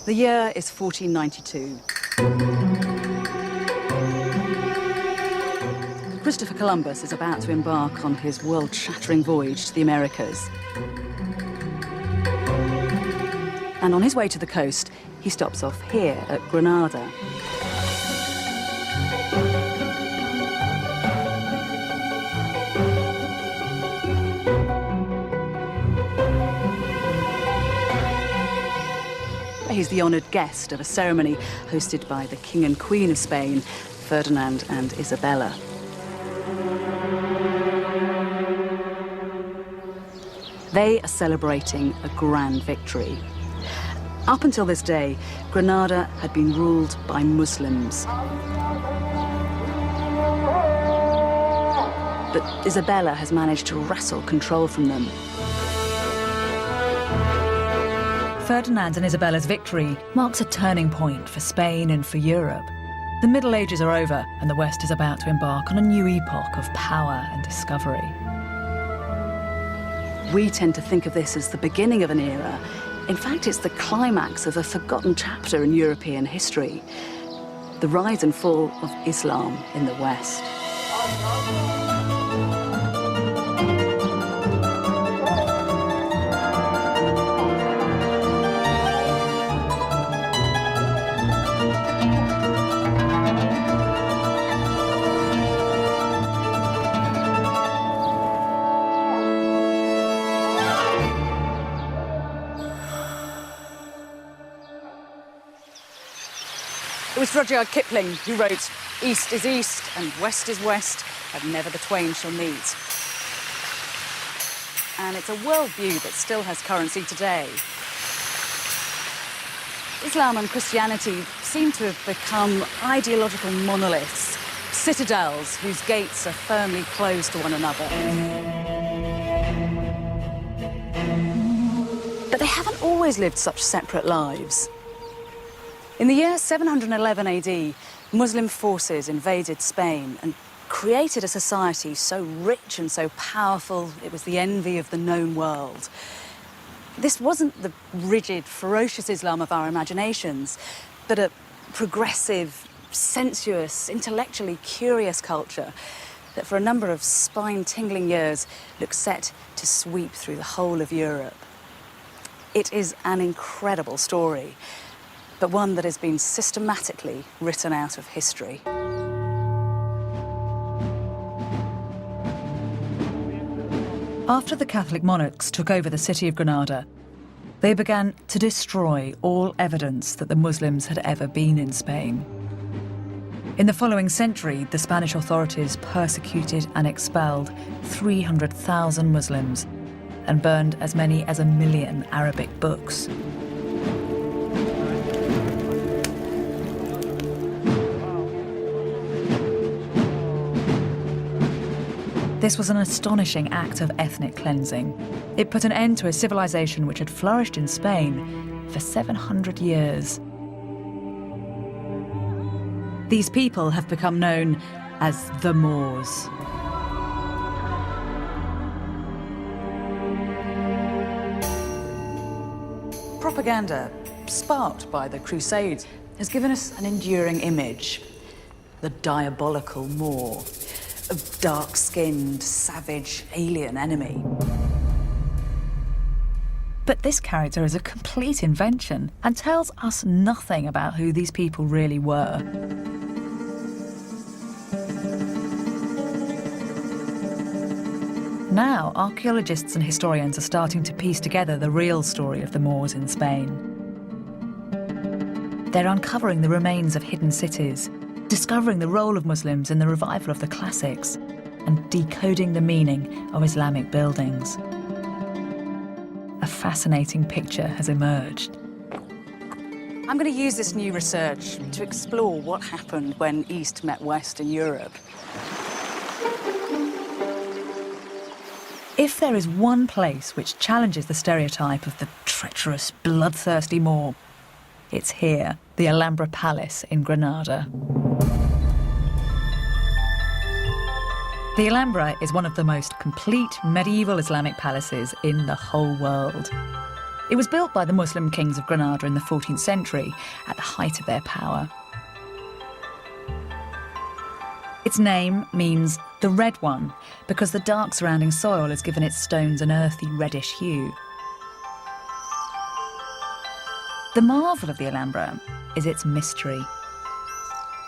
The year is 1492. Christopher Columbus is about to embark on his world-shattering voyage to the Americas. And on his way to the coast, he stops off here at Granada. He's the honoured guest of a ceremony hosted by the King and Queen of Spain, Ferdinand and Isabella. They are celebrating a grand victory. Up until this day, Granada had been ruled by Muslims. But Isabella has managed to wrestle control from them. Ferdinand and Isabella's victory marks a turning point for Spain and for Europe. The Middle Ages are over, and the West is about to embark on a new epoch of power and discovery. We tend to think of this as the beginning of an era. In fact, it's the climax of a forgotten chapter in European history, the rise and fall of Islam in the West. It was Rudyard Kipling who wrote, "East is east and west is west, and never the twain shall meet." And it's a worldview that still has currency today. Islam and Christianity seem to have become ideological monoliths, citadels whose gates are firmly closed to one another. But they haven't always lived such separate lives. In the year 711 AD, Muslim forces invaded Spain and created a society so rich and so powerful it was the envy of the known world. This wasn't the rigid, ferocious Islam of our imaginations, but a progressive, sensuous, intellectually curious culture that for a number of spine-tingling years looked set to sweep through the whole of Europe. It is an incredible story, but one that has been systematically written out of history. After the Catholic monarchs took over the city of Granada, they began to destroy all evidence that the Muslims had ever been in Spain. In the following century, the Spanish authorities persecuted and expelled 300,000 Muslims and burned as many as 1 million Arabic books. This was an astonishing act of ethnic cleansing. It put an end to a civilization which had flourished in Spain for 700 years. These people have become known as the Moors. Propaganda, sparked by the Crusades, has given us an enduring image: the diabolical Moor, a dark-skinned, savage, alien enemy. But this character is a complete invention and tells us nothing about who these people really were. Now, archaeologists and historians are starting to piece together the real story of the Moors in Spain. They're uncovering the remains of hidden cities, discovering the role of Muslims in the revival of the classics, and decoding the meaning of Islamic buildings. A fascinating picture has emerged. I'm going to use this new research to explore what happened when East met West in Europe. If there is one place which challenges the stereotype of the treacherous, bloodthirsty Moor, it's here, the Alhambra Palace in Granada. The Alhambra is one of the most complete medieval Islamic palaces in the whole world. It was built by the Muslim kings of Granada in the 14th century, at the height of their power. Its name means the red one, because the dark surrounding soil has given its stones an earthy reddish hue. The marvel of the Alhambra is its mystery.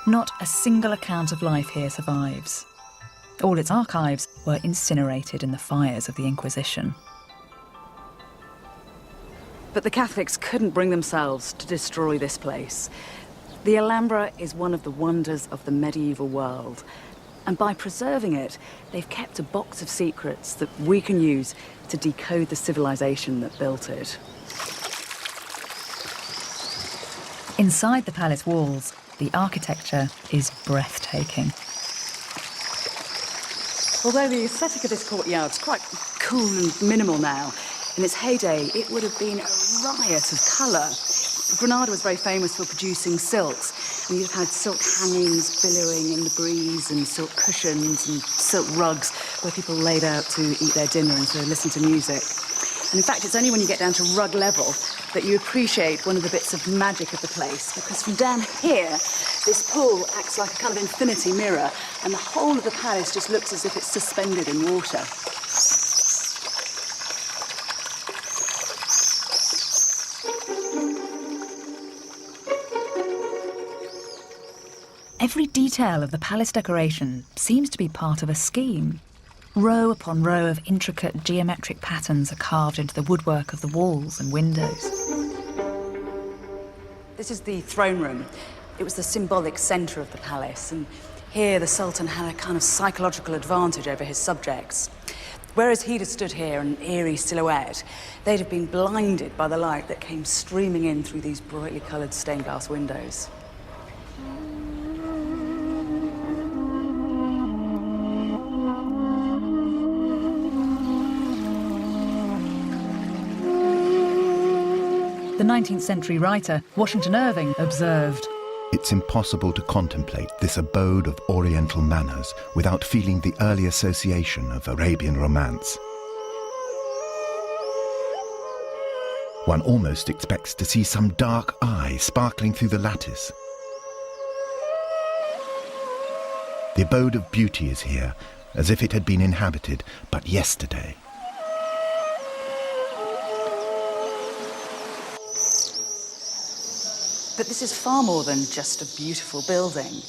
Not a single account of life here survives. All its archives were incinerated in the fires of the Inquisition. But the Catholics couldn't bring themselves to destroy this place. The Alhambra is one of the wonders of the medieval world. And by preserving it, they've kept a box of secrets that we can use to decode the civilization that built it. Inside the palace walls, the architecture is breathtaking. Although the aesthetic of this courtyard is quite cool and minimal now, in its heyday, it would have been a riot of colour. Granada was very famous for producing silks, and you'd have had silk hangings billowing in the breeze, and silk cushions and silk rugs where people laid out to eat their dinner and to listen to music. And in fact, it's only when you get down to rug level that you appreciate one of the bits of magic of the place, because from down here, this pool acts like a kind of infinity mirror, and the whole of the palace just looks as if it's suspended in water. Every detail of the palace decoration seems to be part of a scheme. Row upon row of intricate geometric patterns are carved into the woodwork of the walls and windows. This is the throne room. It was the symbolic centre of the palace, and here the Sultan had a kind of psychological advantage over his subjects. Whereas he'd have stood here, an eerie silhouette, they'd have been blinded by the light that came streaming in through these brightly coloured stained glass windows. The 19th century writer Washington Irving observed, "It's impossible to contemplate this abode of Oriental manners without feeling the early association of Arabian romance. One almost expects to see some dark eye sparkling through the lattice. The abode of beauty is here, as if it had been inhabited but yesterday." But this is far more than just a beautiful building.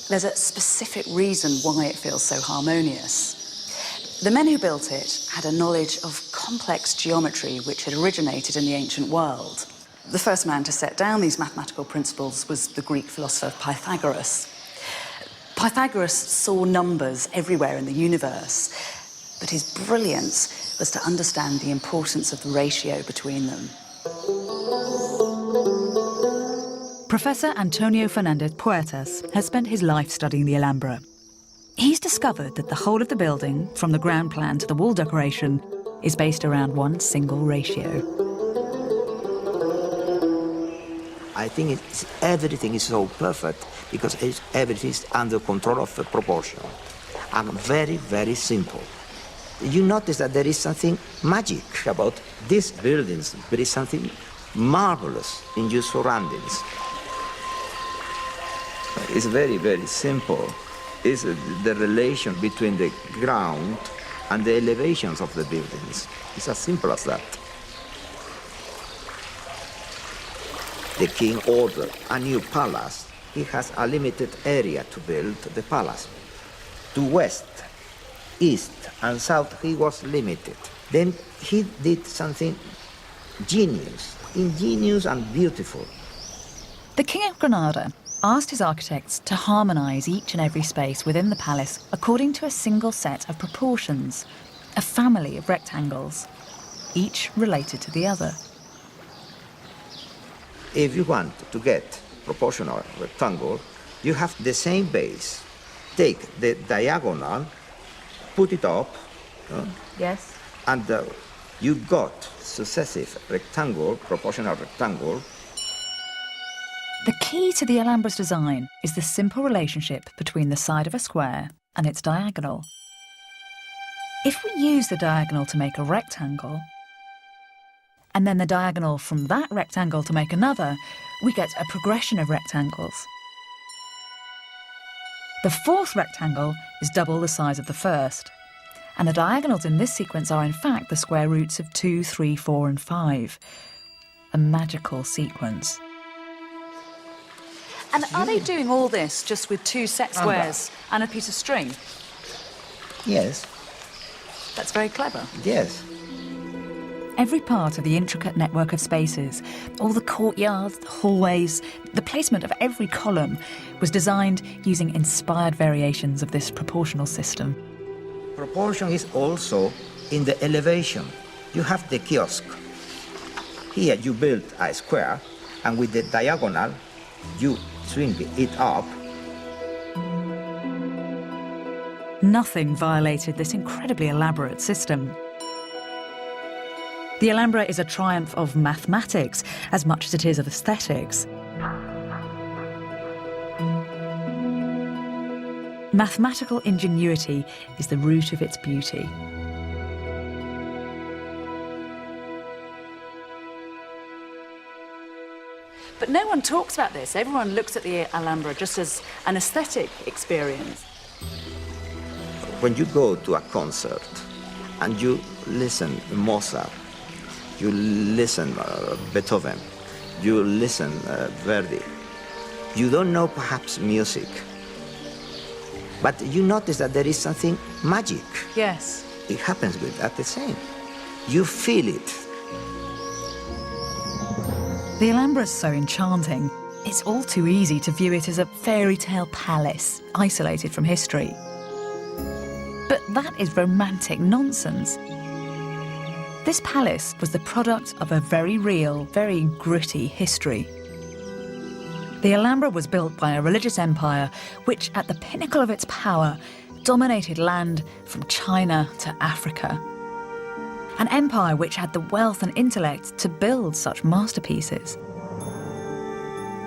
There's a specific reason why it feels so harmonious. The men who built it had a knowledge of complex geometry which had originated in the ancient world. The first man to set down these mathematical principles was the Greek philosopher Pythagoras. Pythagoras saw numbers everywhere in the universe, but his brilliance was to understand the importance of the ratio between them. Professor Antonio Fernandez Puertas has spent his life studying the Alhambra. He's discovered that the whole of the building, from the ground plan to the wall decoration, is based around one single ratio. I think everything is so perfect because everything is under control of proportion and very, very simple. You notice that there is something magic about these buildings. There is something marvelous in your surroundings. It's very, very simple. It's the relation between the ground and the elevations of the buildings. It's as simple as that. The king ordered a new palace. He has a limited area to build the palace. To west, east, and south, he was limited. Then he did something ingenious and beautiful. The King of Granada asked his architects to harmonise each and every space within the palace according to a single set of proportions, a family of rectangles, each related to the other. If you want to get proportional rectangle, you have the same base. Take the diagonal, put it up, Yes. and you got successive rectangle, proportional rectangle. The key to the Alhambra's design is the simple relationship between the side of a square and its diagonal. If we use the diagonal to make a rectangle, and then the diagonal from that rectangle to make another, we get a progression of rectangles. The fourth rectangle is double the size of the first, and the diagonals in this sequence are in fact the square roots of 2, 3, 4 and 5. A magical sequence. And are they doing all this just with 2 set squares and a piece of string? Yes, That's very clever. yes. Every part of the intricate network of spaces, all the courtyards, the hallways, the placement of every column was designed using inspired variations of this proportional system. Proportion is also in the elevation. You have the kiosk. Here you build a square, and with the diagonal, you swing it up. Nothing violated this incredibly elaborate system. The Alhambra is a triumph of mathematics as much as it is of aesthetics. Mathematical ingenuity is the root of its beauty. But no one talks about this. Everyone looks at the Alhambra just as an aesthetic experience. When you go to a concert and you listen Mozart, you listen Beethoven, you listen Verdi, you don't know perhaps music, but you notice that there is something magic. Yes. It happens with that the same. You feel it. The Alhambra is so enchanting, it's all too easy to view it as a fairy tale palace, isolated from history. But that is romantic nonsense. This palace was the product of a very real, very gritty history. The Alhambra was built by a religious empire which, at the pinnacle of its power, dominated land from China to Africa. An empire which had the wealth and intellect to build such masterpieces.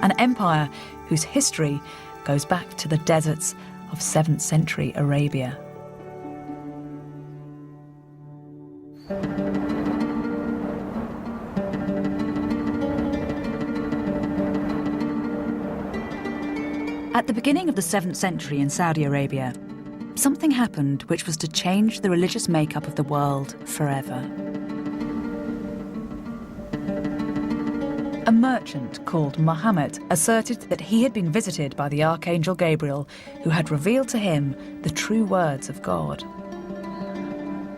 An empire whose history goes back to the deserts of 7th century Arabia. At the beginning of the 7th century in Saudi Arabia, something happened which was to change the religious makeup of the world forever. A merchant called Muhammad asserted that he had been visited by the Archangel Gabriel, who had revealed to him the true words of God.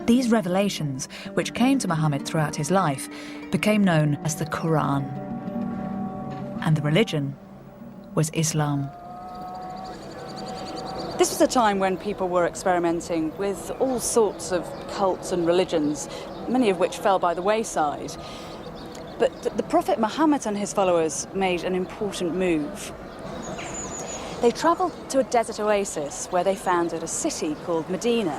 These revelations, which came to Muhammad throughout his life, became known as the Quran. And the religion was Islam. This was a time when people were experimenting with all sorts of cults and religions, many of which fell by the wayside. But the Prophet Muhammad and his followers made an important move. They travelled to a desert oasis where they founded a city called Medina.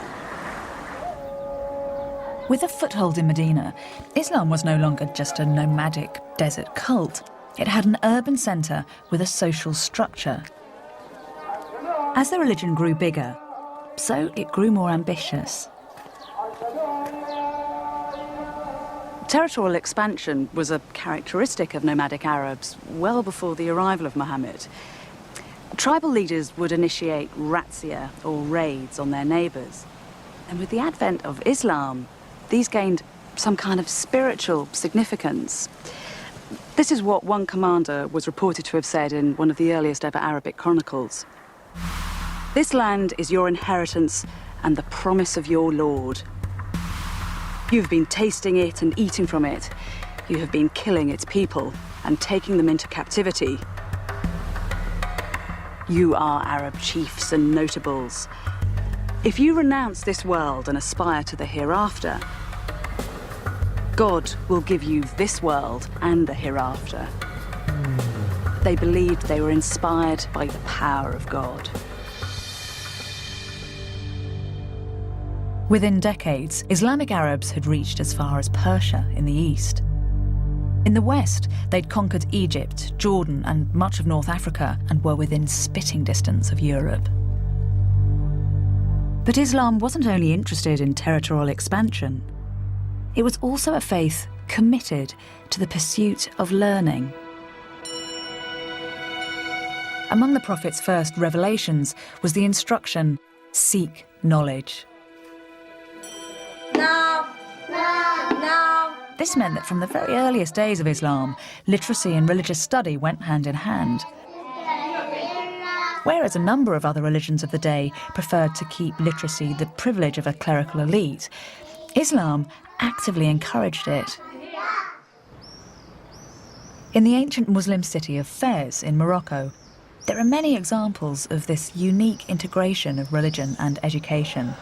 With a foothold in Medina, Islam was no longer just a nomadic desert cult. It had an urban centre with a social structure. As the religion grew bigger, so it grew more ambitious. Territorial expansion was a characteristic of nomadic Arabs well before the arrival of Muhammad. Tribal leaders would initiate razzia, or raids, on their neighbours. And with the advent of Islam, these gained some kind of spiritual significance. This is what one commander was reported to have said in one of the earliest ever Arabic chronicles. "This land is your inheritance and the promise of your Lord. You've been tasting it and eating from it. You have been killing its people and taking them into captivity. You are Arab chiefs and notables. If you renounce this world and aspire to the hereafter, God will give you this world and the hereafter." They believed they were inspired by the power of God. Within decades, Islamic Arabs had reached as far as Persia in the east. In the west, they'd conquered Egypt, Jordan, and much of North Africa, and were within spitting distance of Europe. But Islam wasn't only interested in territorial expansion. It was also a faith committed to the pursuit of learning. Among the Prophet's first revelations was the instruction, seek knowledge. This meant that from the very earliest days of Islam, literacy and religious study went hand in hand. Whereas a number of other religions of the day preferred to keep literacy the privilege of a clerical elite, Islam actively encouraged it. In the ancient Muslim city of Fez in Morocco, there are many examples of this unique integration of religion and education.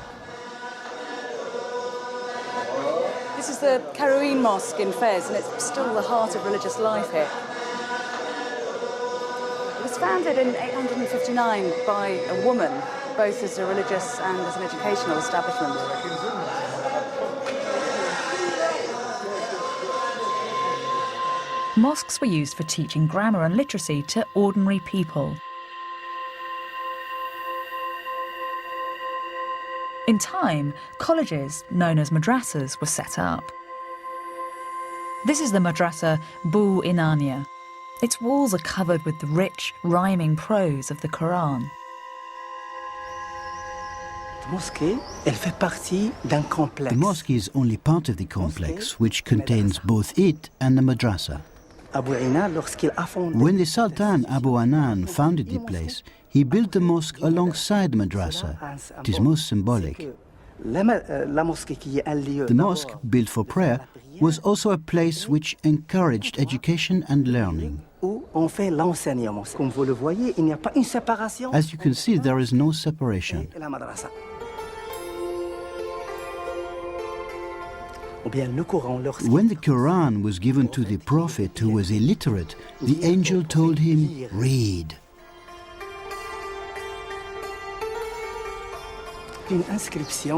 This is the Karouin Mosque in Fez, and it's still the heart of religious life here. It was founded in 859 by a woman, both as a religious and as an educational establishment. Mosques were used for teaching grammar and literacy to ordinary people. In time, colleges, known as madrasas, were set up. This is the madrasa Bu Inania. Its walls are covered with the rich, rhyming prose of the Quran. The mosque is only part of the complex, which contains both it and the madrasa. When the Sultan Abu Anan founded the place, he built the mosque alongside the madrasa. It is most symbolic. The mosque, built for prayer, was also a place which encouraged education and learning. As you can see, there is no separation. When the Quran was given to the Prophet who was illiterate, the angel told him, read.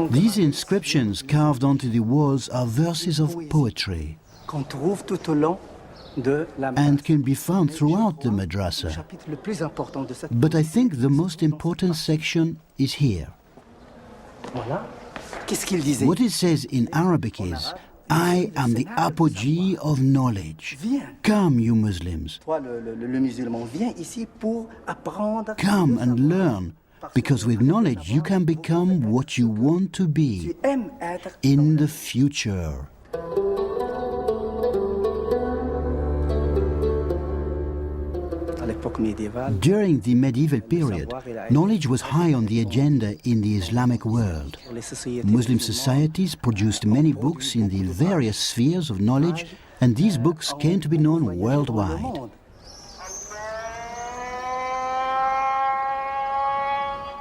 These inscriptions carved onto the walls are verses of poetry and can be found throughout the madrasa. But I think the most important section is here. What it says in Arabic is, I am the apogee of knowledge. Come, you Muslims. Come and learn, because with knowledge you can become what you want to be in the future. During the medieval period, knowledge was high on the agenda in the Islamic world. Muslim societies produced many books in the various spheres of knowledge, and these books came to be known worldwide.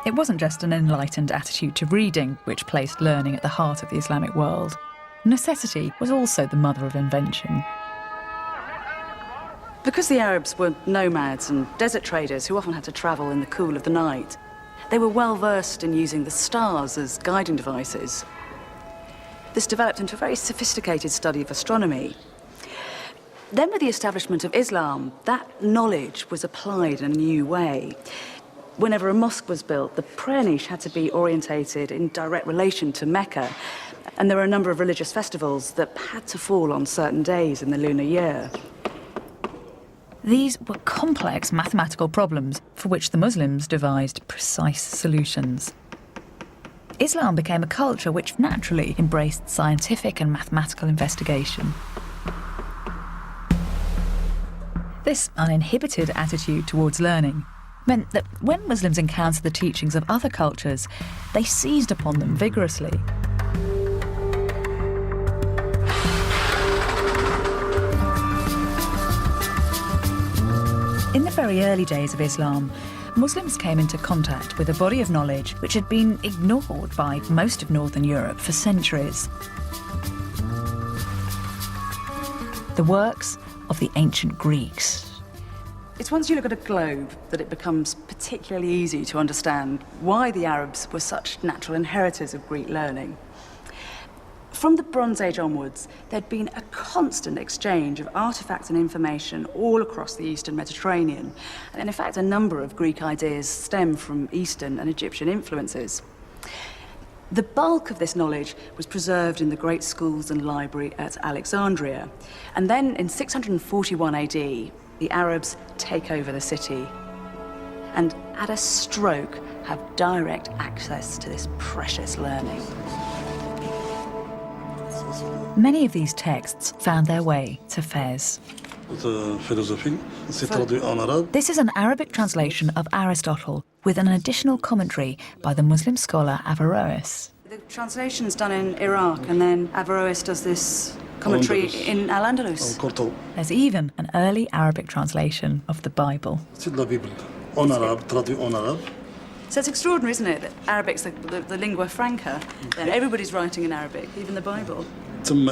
It wasn't just an enlightened attitude to reading which placed learning at the heart of the Islamic world. Necessity was also the mother of invention. Because the Arabs were nomads and desert traders who often had to travel in the cool of the night, they were well versed in using the stars as guiding devices. This developed into a very sophisticated study of astronomy. Then with the establishment of Islam, that knowledge was applied in a new way. Whenever a mosque was built, the prayer niche had to be orientated in direct relation to Mecca, and there were a number of religious festivals that had to fall on certain days in the lunar year. These were complex mathematical problems for which the Muslims devised precise solutions. Islam became a culture which naturally embraced scientific and mathematical investigation. This uninhibited attitude towards learning meant that when Muslims encountered the teachings of other cultures, they seized upon them vigorously. In the very early days of Islam, Muslims came into contact with a body of knowledge which had been ignored by most of Northern Europe for centuries. The works of the ancient Greeks. It's once you look at a globe that it becomes particularly easy to understand why the Arabs were such natural inheritors of Greek learning. From the Bronze Age onwards, there'd been a constant exchange of artifacts and information all across the Eastern Mediterranean. And in fact, a number of Greek ideas stem from Eastern and Egyptian influences. The bulk of this knowledge was preserved in the great schools and library at Alexandria. And then in 641 AD, the Arabs take over the city and at a stroke have direct access to this precious learning. Many of these texts found their way to Fez. This is an Arabic translation of Aristotle with an additional commentary by the Muslim scholar Averroes. The translation's done in Iraq, and then Averroes does this commentary in Al-Andalus. There's even an early Arabic translation of the Bible. So it's extraordinary, isn't it, that Arabic's the lingua franca, and everybody's writing in Arabic, even the Bible. And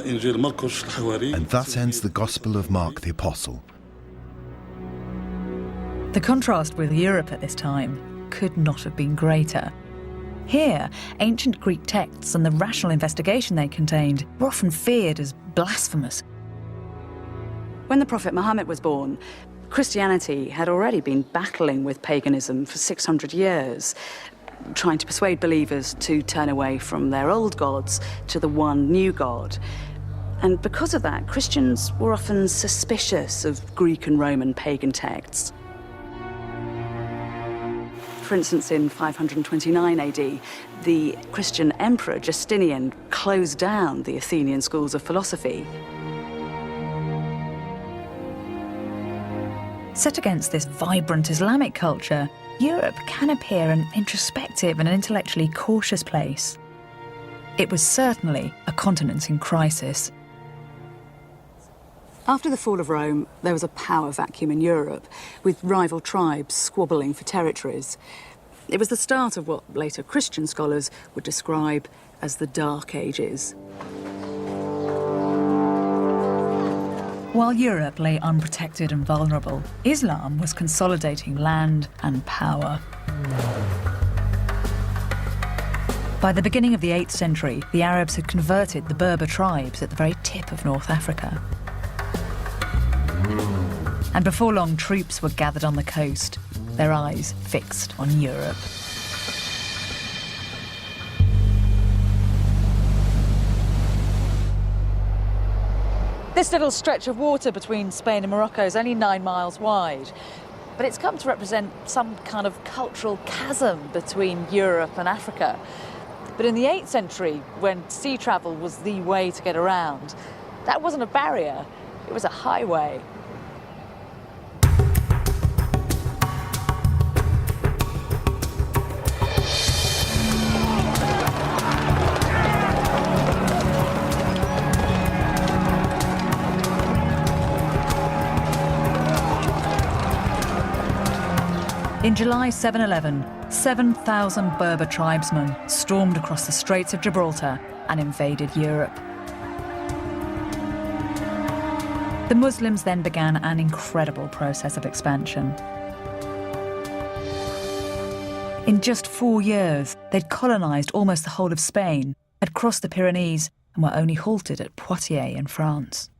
thus ends the Gospel of Mark the Apostle. The contrast with Europe at this time could not have been greater. Here, ancient Greek texts and the rational investigation they contained were often feared as blasphemous. When the Prophet Muhammad was born, Christianity had already been battling with paganism for 600 years, trying to persuade believers to turn away from their old gods to the one new God. And because of that, Christians were often suspicious of Greek and Roman pagan texts. For instance, in 529 AD, the Christian emperor Justinian closed down the Athenian schools of philosophy. Set against this vibrant Islamic culture, Europe can appear an introspective and intellectually cautious place. It was certainly a continent in crisis. After the fall of Rome, there was a power vacuum in Europe, with rival tribes squabbling for territories. It was the start of what later Christian scholars would describe as the Dark Ages. While Europe lay unprotected and vulnerable, Islam was consolidating land and power. By the beginning of the 8th century, the Arabs had converted the Berber tribes at the very tip of North Africa. And before long, troops were gathered on the coast, their eyes fixed on Europe. This little stretch of water between Spain and Morocco is only 9 miles wide, but it's come to represent some kind of cultural chasm between Europe and Africa. But in the 8th century, when sea travel was the way to get around, that wasn't a barrier, it was a highway. In July 711, 7,000 Berber tribesmen stormed across the Straits of Gibraltar and invaded Europe. The Muslims then began an incredible process of expansion. In just 4 years, they'd colonised almost the whole of Spain, had crossed the Pyrenees, and were only halted at Poitiers in France.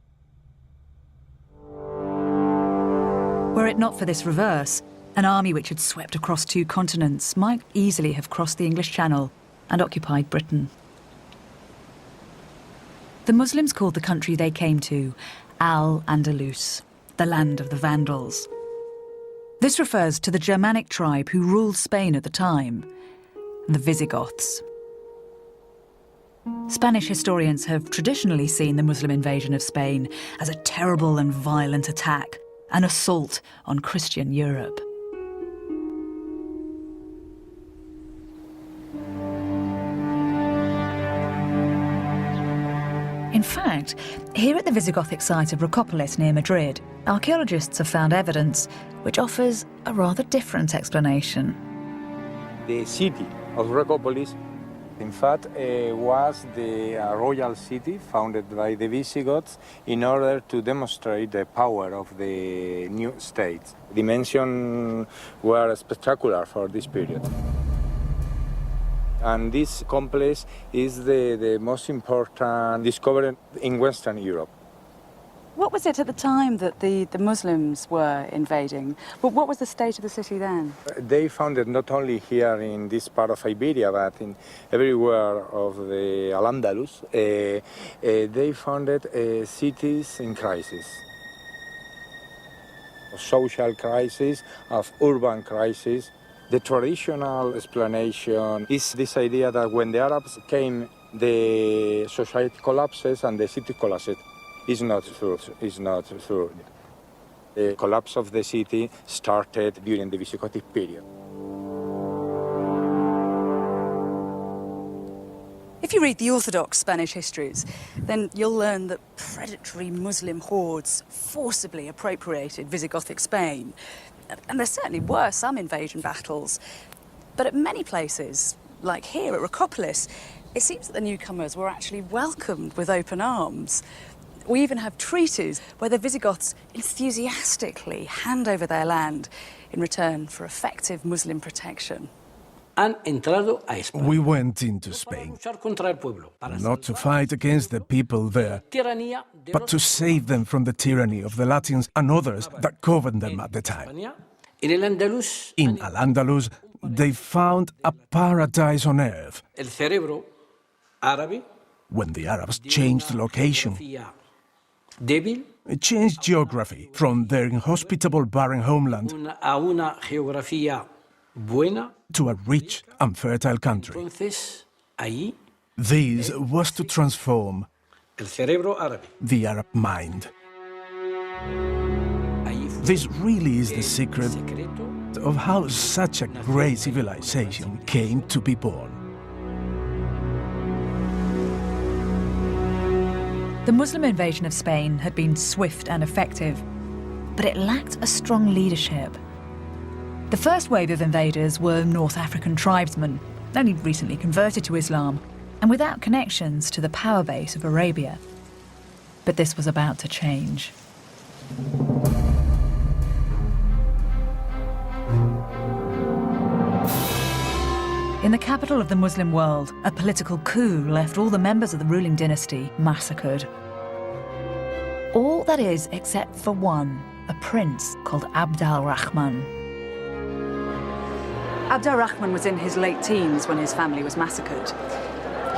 Were it not for this reverse, an army which had swept across 2 continents might easily have crossed the English Channel and occupied Britain. The Muslims called the country they came to Al-Andalus, the land of the Vandals. This refers to the Germanic tribe who ruled Spain at the time, the Visigoths. Spanish historians have traditionally seen the Muslim invasion of Spain as a terrible and violent attack, an assault on Christian Europe. In fact, here at the Visigothic site of Rocopolis near Madrid, archaeologists have found evidence which offers a rather different explanation. The city of Rocopolis, in fact, was the royal city founded by the Visigoths in order to demonstrate the power of the new states. Dimensions were spectacular for this period. And this complex is the most important discovery in Western Europe. What was it at the time that the Muslims were invading? What was the state of the city then? They founded not only here in this part of Iberia, but in everywhere of the Al-Andalus. They founded cities in crisis. Social crisis, of urban crisis. The traditional explanation is this idea that when the Arabs came, the society collapses and the city collapses. It's not true. It's not true. The collapse of the city started during the Visigothic period. If you read the orthodox Spanish histories, then you'll learn that predatory Muslim hordes forcibly appropriated Visigothic Spain. And there certainly were some invasion battles. But at many places, like here at Rocopolis, it seems that the newcomers were actually welcomed with open arms. We even have treaties where the Visigoths enthusiastically hand over their land in return for effective Muslim protection. We went into Spain, not to fight against the people there, but to save them from the tyranny of the Latins and others that governed them at the time. In Al-Andalus, they found a paradise on earth. When the Arabs changed location, it changed geography from their inhospitable barren homeland to a rich and fertile country. This was to transform the Arab mind. This really is the secret of how such a great civilization came to be born. The Muslim invasion of Spain had been swift and effective, but it lacked a strong leadership. The first wave of invaders were North African tribesmen, only recently converted to Islam, and without connections to the power base of Arabia. But this was about to change. In the capital of the Muslim world, a political coup left all the members of the ruling dynasty massacred. All that is except for one, a prince called Abd al-Rahman. Abd al-Rahman was in his late teens when his family was massacred.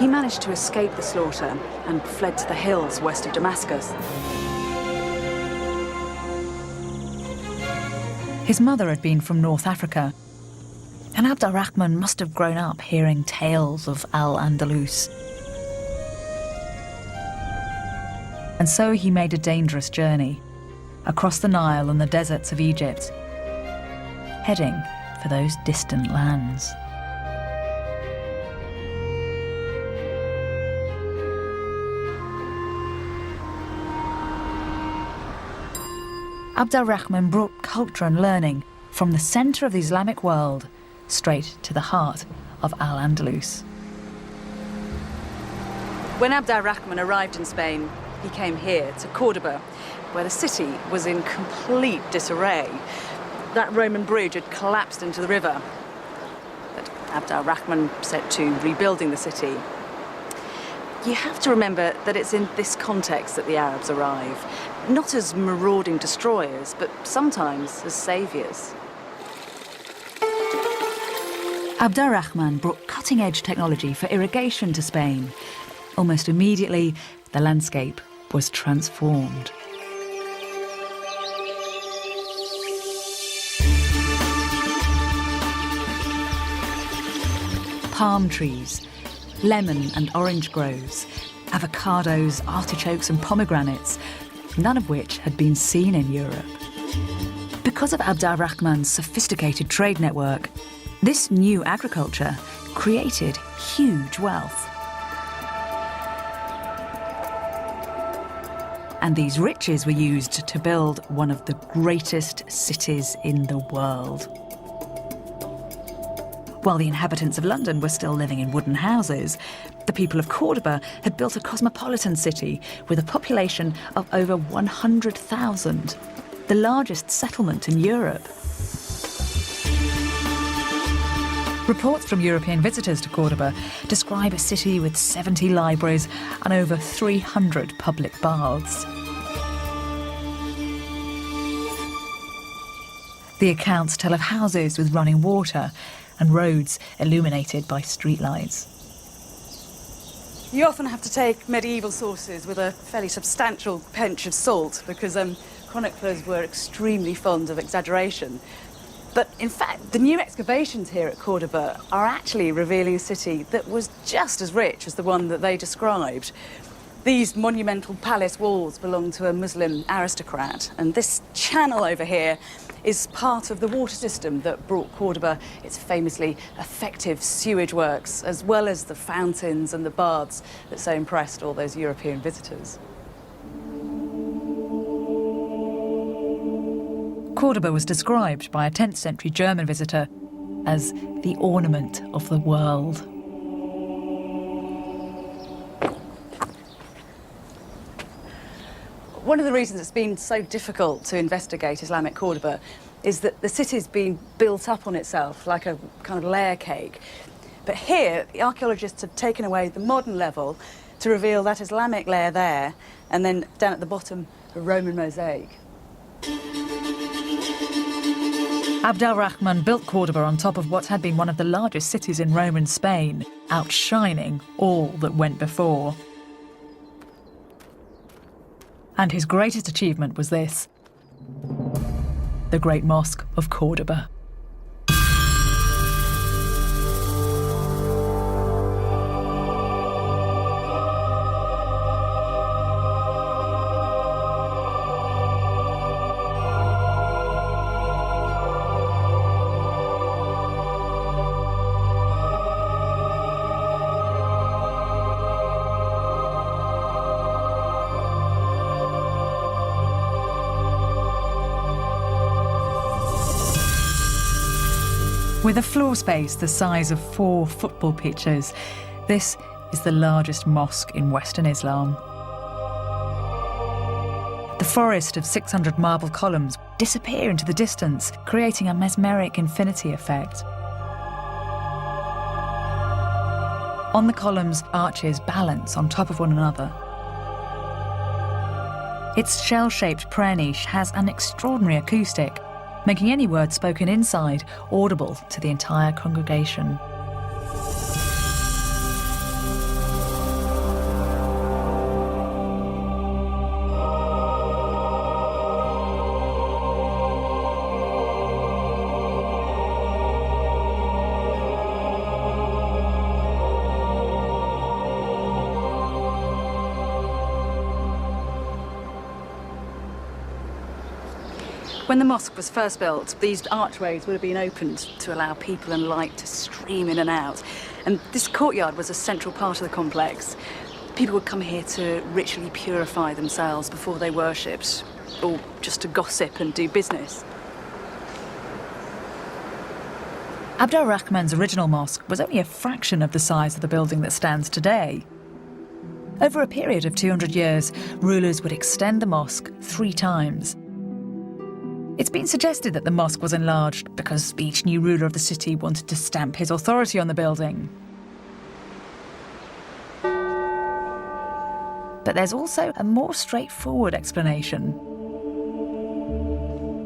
He managed to escape the slaughter and fled to the hills west of Damascus. His mother had been from North Africa, and Abd al-Rahman must have grown up hearing tales of Al-Andalus. And so he made a dangerous journey across the Nile and the deserts of Egypt, heading for those distant lands. Abd al-Rahman brought culture and learning from the centre of the Islamic world straight to the heart of Al-Andalus. When Abd al-Rahman arrived in Spain, he came here to Cordoba, where the city was in complete disarray. That Roman bridge had collapsed into the river. But Abd al-Rahman set to rebuilding the city. You have to remember that it's in this context that the Arabs arrive, not as marauding destroyers, but sometimes as saviours. Abd al-Rahman brought cutting-edge technology for irrigation to Spain. Almost immediately, the landscape was transformed. Palm trees, lemon and orange groves, avocados, artichokes and pomegranates, none of which had been seen in Europe. Because of Abd al-Rahman's sophisticated trade network, this new agriculture created huge wealth. And these riches were used to build one of the greatest cities in the world. While the inhabitants of London were still living in wooden houses, the people of Cordoba had built a cosmopolitan city with a population of over 100,000, the largest settlement in Europe. Reports from European visitors to Cordoba describe a city with 70 libraries and over 300 public baths. The accounts tell of houses with running water and roads illuminated by streetlights. You often have to take medieval sources with a fairly substantial pinch of salt because chroniclers were extremely fond of exaggeration. But in fact, the new excavations here at Cordoba are actually revealing a city that was just as rich as the one that they described. These monumental palace walls belong to a Muslim aristocrat, and this channel over here is part of the water system that brought Cordoba its famously effective sewage works, as well as the fountains and the baths that so impressed all those European visitors. Cordoba was described by a 10th century German visitor as the ornament of the world. One of the reasons it's been so difficult to investigate Islamic Cordoba is that the city's been built up on itself like a kind of layer cake. But here, the archaeologists have taken away the modern level to reveal that Islamic layer there, and then down at the bottom, a Roman mosaic. Abd al-Rahman built Cordoba on top of what had been one of the largest cities in Roman Spain, outshining all that went before. And his greatest achievement was this: the Great Mosque of Cordoba. With a floor space the size of 4 football pitches, this is the largest mosque in Western Islam. The forest of 600 marble columns disappear into the distance, creating a mesmeric infinity effect. On the columns, arches balance on top of one another. Its shell-shaped prayer niche has an extraordinary acoustic, making any word spoken inside audible to the entire congregation. When the mosque was first built, these archways would have been opened to allow people and light to stream in and out. And this courtyard was a central part of the complex. People would come here to ritually purify themselves before they worshipped, or just to gossip and do business. Abd al-Rahman's original mosque was only a fraction of the size of the building that stands today. Over a period of 200 years, rulers would extend the mosque 3 times. It's been suggested that the mosque was enlarged because each new ruler of the city wanted to stamp his authority on the building. But there's also a more straightforward explanation.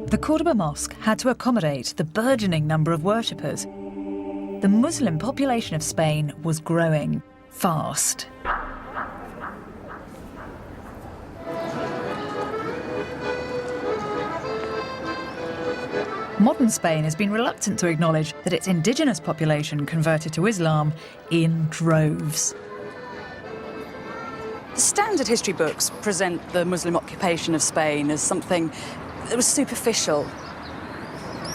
The Cordoba Mosque had to accommodate the burgeoning number of worshippers. The Muslim population of Spain was growing fast. Modern Spain has been reluctant to acknowledge that its indigenous population converted to Islam in droves. Standard history books present the Muslim occupation of Spain as something that was superficial,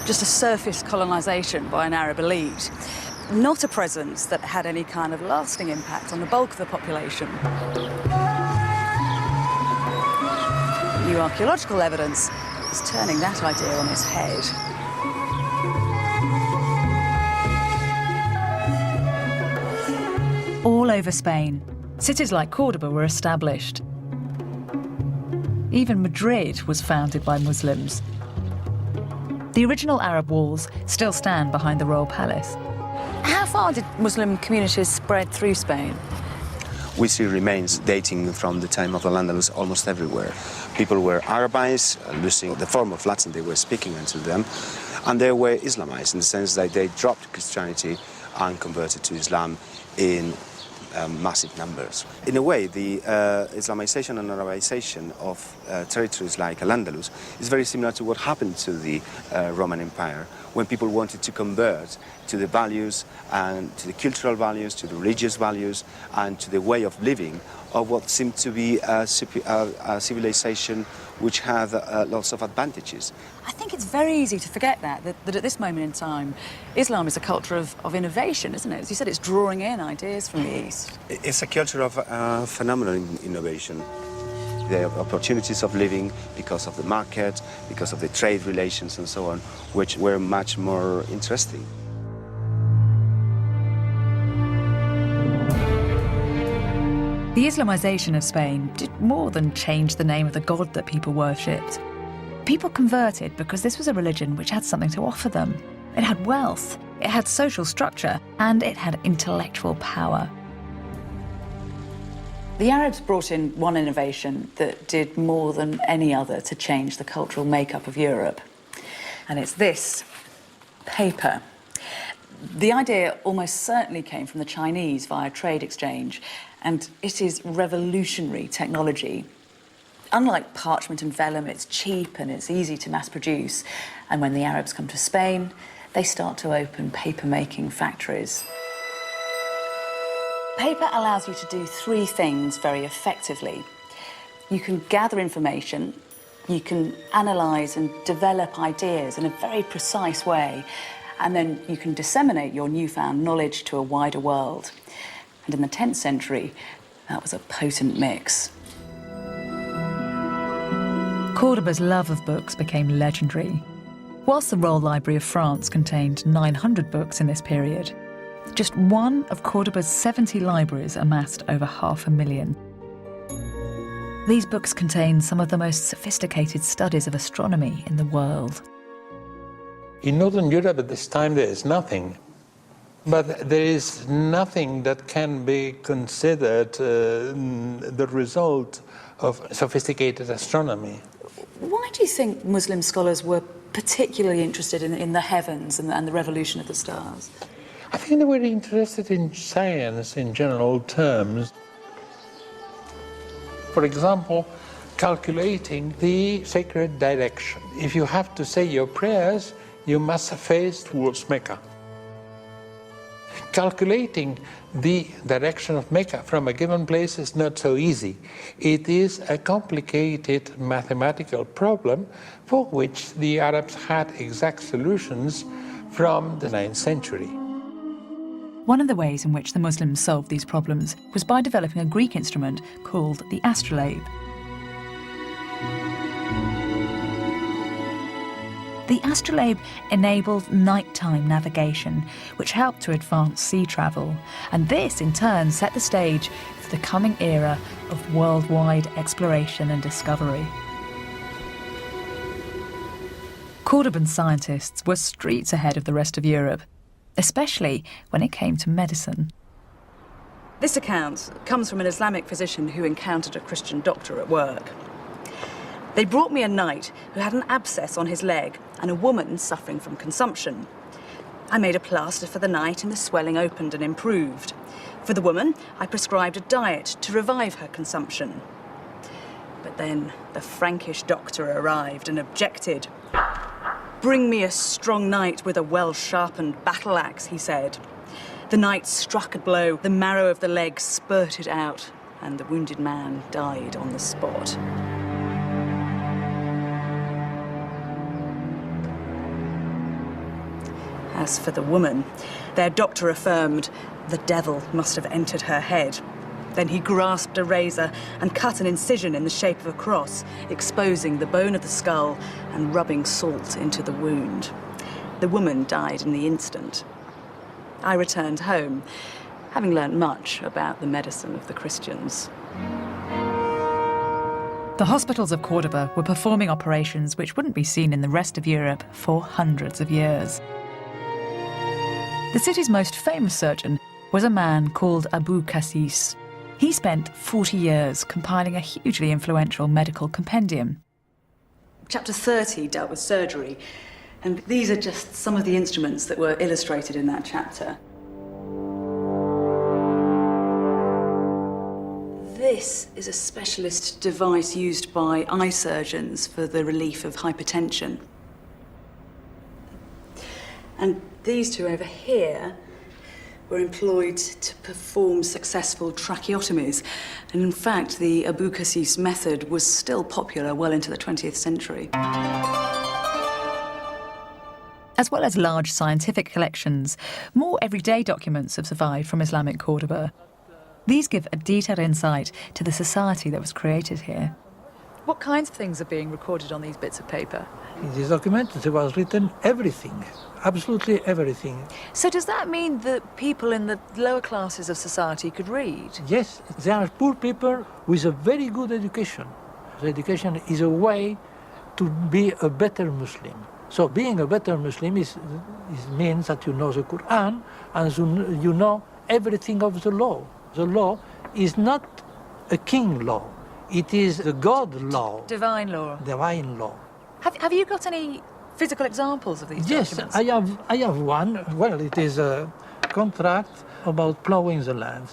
just a surface colonisation by an Arab elite, not a presence that had any kind of lasting impact on the bulk of the population. New archaeological evidence is turning that idea on its head. All over Spain, cities like Cordoba were established. Even Madrid was founded by Muslims. The original Arab walls still stand behind the royal palace. How far did Muslim communities spread through Spain? We see remains dating from the time of the Al-Andalus almost everywhere. People were Arabized, losing the form of Latin they were speaking until then, And they were Islamized in the sense that they dropped Christianity and converted to Islam in massive numbers. In a way, the Islamization and Arabization of territories like Al-Andalus is very similar to what happened to the Roman Empire, when people wanted to convert to the values and to the cultural values, to the religious values, and to the way of living of what seemed to be a civilization which had lots of advantages. I think it's very easy to forget that at this moment in time, Islam is a culture of innovation, isn't it? As you said, it's drawing in ideas from the East. It's a culture of phenomenal innovation. The opportunities of living because of the market, because of the trade relations and so on, which were much more interesting. The Islamization of Spain did more than change the name of the god that people worshipped. People converted because this was a religion which had something to offer them. It had wealth, it had social structure, and it had intellectual power. The Arabs brought in one innovation that did more than any other to change the cultural makeup of Europe. And it's this, paper. The idea almost certainly came from the Chinese via trade exchange, and it is revolutionary technology. Unlike parchment and vellum, it's cheap and it's easy to mass produce. And when the Arabs come to Spain, they start to open paper-making factories. Paper allows you to do three things very effectively. You can gather information, you can analyse and develop ideas in a very precise way, and then you can disseminate your newfound knowledge to a wider world. And in the 10th century, that was a potent mix. Cordoba's love of books became legendary. Whilst the Royal Library of France contained 900 books in this period, just one of Cordoba's 70 libraries amassed over 500,000. These books contain some of the most sophisticated studies of astronomy in the world. In Northern Europe at this time there is nothing, but there is nothing that can be considered the result of sophisticated astronomy. Why do you think Muslim scholars were particularly interested in the heavens and the revolution of the stars? I think they were interested in science in general terms. For example, calculating the sacred direction. If you have to say your prayers, you must face towards Mecca. Calculating the direction of Mecca from a given place is not so easy. It is a complicated mathematical problem for which the Arabs had exact solutions from the 9th century. One of the ways in which the Muslims solved these problems was by developing a Greek instrument called the astrolabe. The astrolabe enabled nighttime navigation, which helped to advance sea travel, and this in turn set the stage for the coming era of worldwide exploration and discovery. Cordoban scientists were streets ahead of the rest of Europe, especially when it came to medicine. This account comes from an Islamic physician who encountered a Christian doctor at work. They brought me a knight who had an abscess on his leg and a woman suffering from consumption. I made a plaster for the knight and the swelling opened and improved. For the woman, I prescribed a diet to revive her consumption. But then the Frankish doctor arrived and objected. "Bring me a strong knight with a well-sharpened battle axe," he said. The knight struck a blow, the marrow of the leg spurted out, and the wounded man died on the spot. As for the woman, their doctor affirmed the devil must have entered her head. Then he grasped a razor and cut an incision in the shape of a cross, exposing the bone of the skull and rubbing salt into the wound. The woman died in the instant. I returned home, having learnt much about the medicine of the Christians. The hospitals of Cordoba were performing operations which wouldn't be seen in the rest of Europe for hundreds of years. The city's most famous surgeon was a man called Abu Qasis. He spent 40 years compiling a hugely influential medical compendium. Chapter 30 dealt with surgery, And these are just some of the instruments that were illustrated in that chapter. This is a specialist device used by eye surgeons for the relief of hypertension. And these two over here were employed to perform successful tracheotomies. And in fact, the Abu Qasis method was still popular well into the 20th century. As well as large scientific collections, more everyday documents have survived from Islamic Cordoba. These give a detailed insight to the society that was created here. What kinds of things are being recorded on these bits of paper? In this document, there was written everything, absolutely everything. So does that mean that people in the lower classes of society could read? Yes, there are poor people with a very good education. The education is a way to be a better Muslim. So being a better Muslim means that you know the Quran and you know everything of the law. The law is not a king law. It is the God law. Divine law. Divine law. Have you got any physical examples of these documents? Yes, I have one. Well, it is a contract about plowing the land.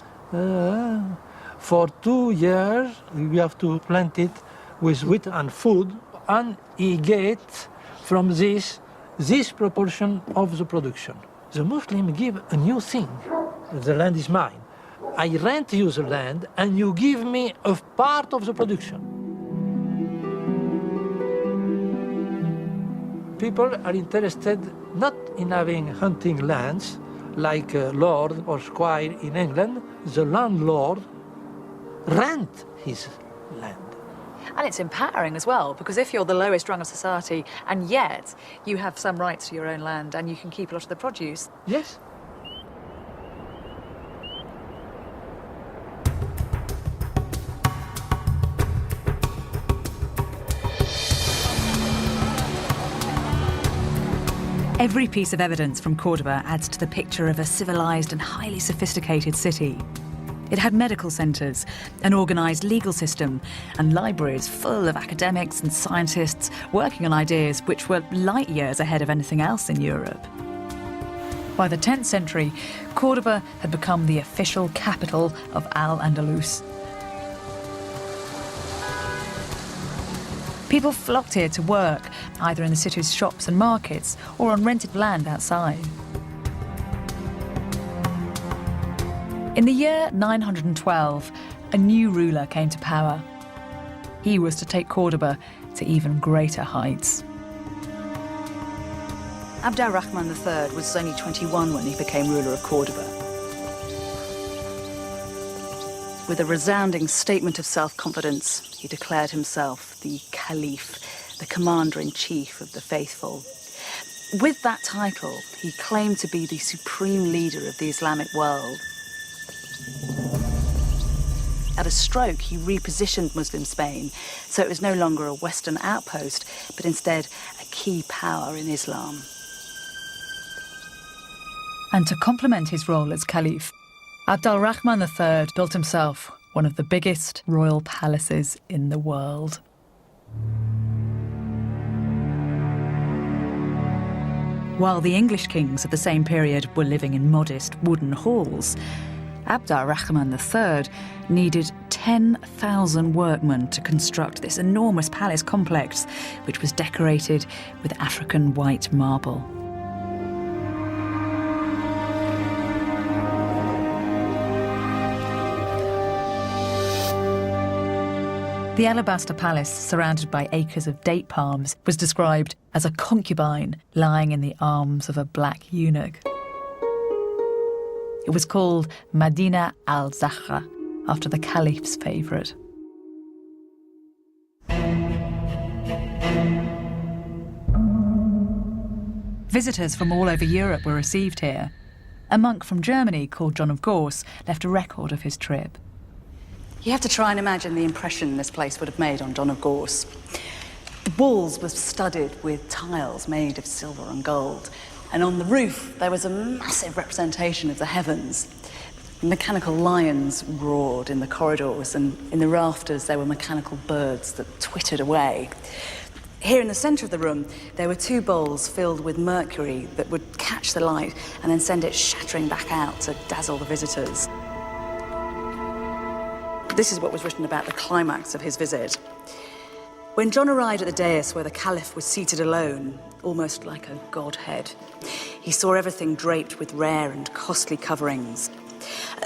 For 2 years, we have to plant it with wheat and food, and he gets from this proportion of the production. The Muslim give a new thing. The land is mine. I rent you the land, and you give me a part of the production. People are interested not in having hunting lands like a lord or squire in England. The landlord rent his land. And it's empowering as well, because if you're the lowest rung of society and yet you have some rights to your own land and you can keep a lot of the produce. Yes. Every piece of evidence from Cordoba adds to the picture of a civilized and highly sophisticated city. It had medical centres, an organised legal system, and libraries full of academics and scientists working on ideas which were light years ahead of anything else in Europe. By the 10th century, Cordoba had become the official capital of Al-Andalus. People flocked here to work, either in the city's shops and markets or on rented land outside. In the year 912, a new ruler came to power. He was to take Cordoba to even greater heights. Abd al-Rahman III was only 21 when he became ruler of Cordoba. With a resounding statement of self-confidence, he declared himself the Caliph, the commander-in-chief of the faithful. With that title, he claimed to be the supreme leader of the Islamic world. At a stroke, he repositioned Muslim Spain, so it was no longer a Western outpost, but instead a key power in Islam. And to complement his role as Caliph, Abd al-Rahman III built himself one of the biggest royal palaces in the world. While the English kings of the same period were living in modest wooden halls, Abd al-Rahman III needed 10,000 workmen to construct this enormous palace complex, which was decorated with African white marble. The alabaster palace, surrounded by acres of date palms, was described as a concubine lying in the arms of a black eunuch. It was called Medina al-Zahra, after the Caliph's favourite. Visitors from all over Europe were received here. A monk from Germany called John of Gauss left a record of his trip. You have to try and imagine the impression this place would have made on John of Gauss. The walls were studded with tiles made of silver and gold, and on the roof there was a massive representation of the heavens. Mechanical lions roared in the corridors, and in the rafters there were mechanical birds that twittered away. Here in the centre of the room, there were 2 bowls filled with mercury that would catch the light and then send it shattering back out to dazzle the visitors. This is what was written about the climax of his visit. When John arrived at the dais where the Caliph was seated alone, almost like a godhead, he saw everything draped with rare and costly coverings.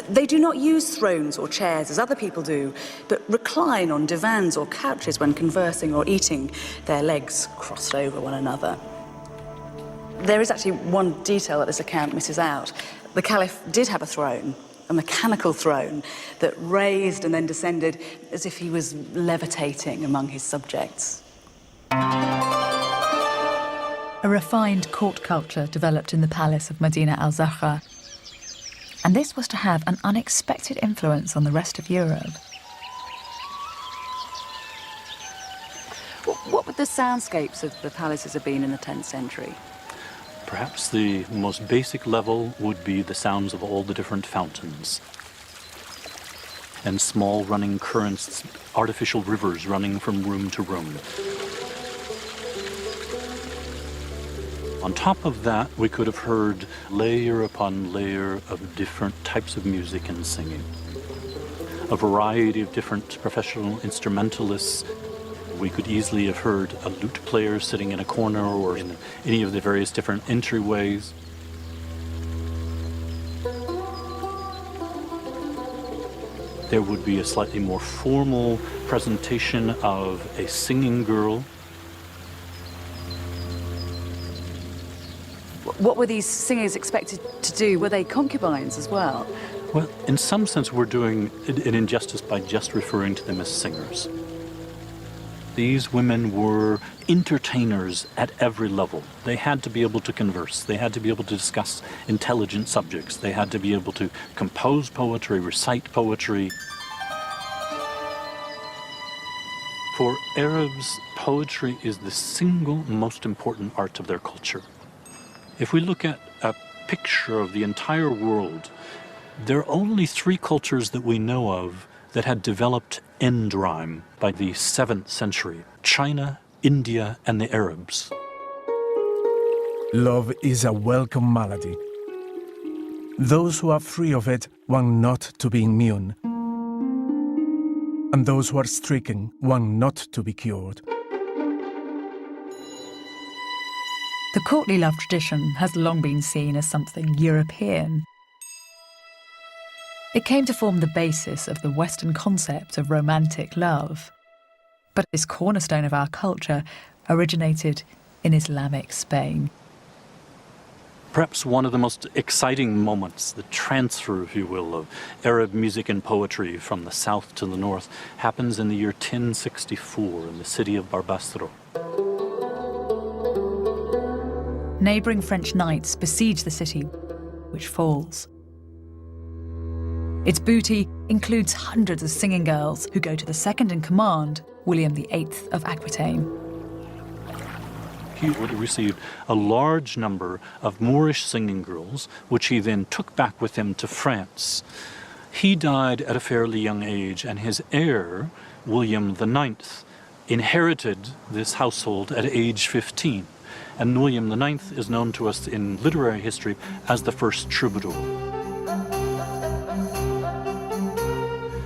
They do not use thrones or chairs as other people do, but recline on divans or couches when conversing or eating, their legs crossed over one another. There is actually one detail that this account misses out. The Caliph did have a throne, a mechanical throne that raised and then descended as if he was levitating among his subjects. A refined court culture developed in the palace of Medina al-Zahra, and this was to have an unexpected influence on the rest of Europe. What would the soundscapes of the palaces have been in the 10th century? Perhaps the most basic level would be the sounds of all the different fountains and small running currents, artificial rivers running from room to room. On top of that, we could have heard layer upon layer of different types of music and singing. A variety of different professional instrumentalists. We could easily have heard a lute player sitting in a corner or in any of the various different entryways. There would be a slightly more formal presentation of a singing girl. What were these singers expected to do? Were they concubines as well? Well, in some sense, we're doing an injustice by just referring to them as singers. These women were entertainers at every level. They had to be able to converse. They had to be able to discuss intelligent subjects. They had to be able to compose poetry, recite poetry. For Arabs, poetry is the single most important art of their culture. If we look at a picture of the entire world, there are only 3 cultures that we know of that had developed end rhyme by the 7th century: China, India, and the Arabs. Love is a welcome malady. Those who are free of it want not to be immune, and those who are stricken want not to be cured. The courtly love tradition has long been seen as something European. It came to form the basis of the Western concept of romantic love. But this cornerstone of our culture originated in Islamic Spain. Perhaps one of the most exciting moments, the transfer, if you will, of Arab music and poetry from the south to the north, happens in the year 1064 in the city of Barbastro. Neighbouring French knights besiege the city, which falls. Its booty includes hundreds of singing girls who go to the second-in-command, William VIII of Aquitaine. He would receive a large number of Moorish singing girls, which he then took back with him to France. He died at a fairly young age, and his heir, William IX, inherited this household at age 15. And William IX is known to us in literary history as the first troubadour.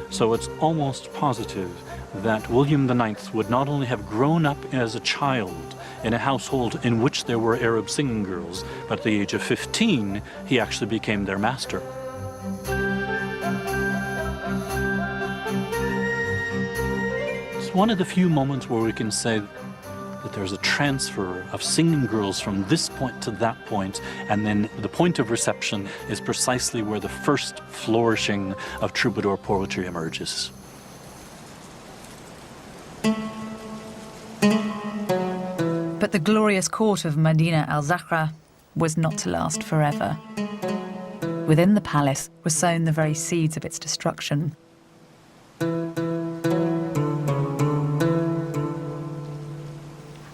So it's almost positive that William IX would not only have grown up as a child in a household in which there were Arab singing girls, but at the age of 15, he actually became their master. It's one of the few moments where we can say that there's a transfer of singing girls from this point to that point, and then the point of reception is precisely where the first flourishing of troubadour poetry emerges. But the glorious court of Medina al-Zahra was not to last forever. Within the palace were sown the very seeds of its destruction.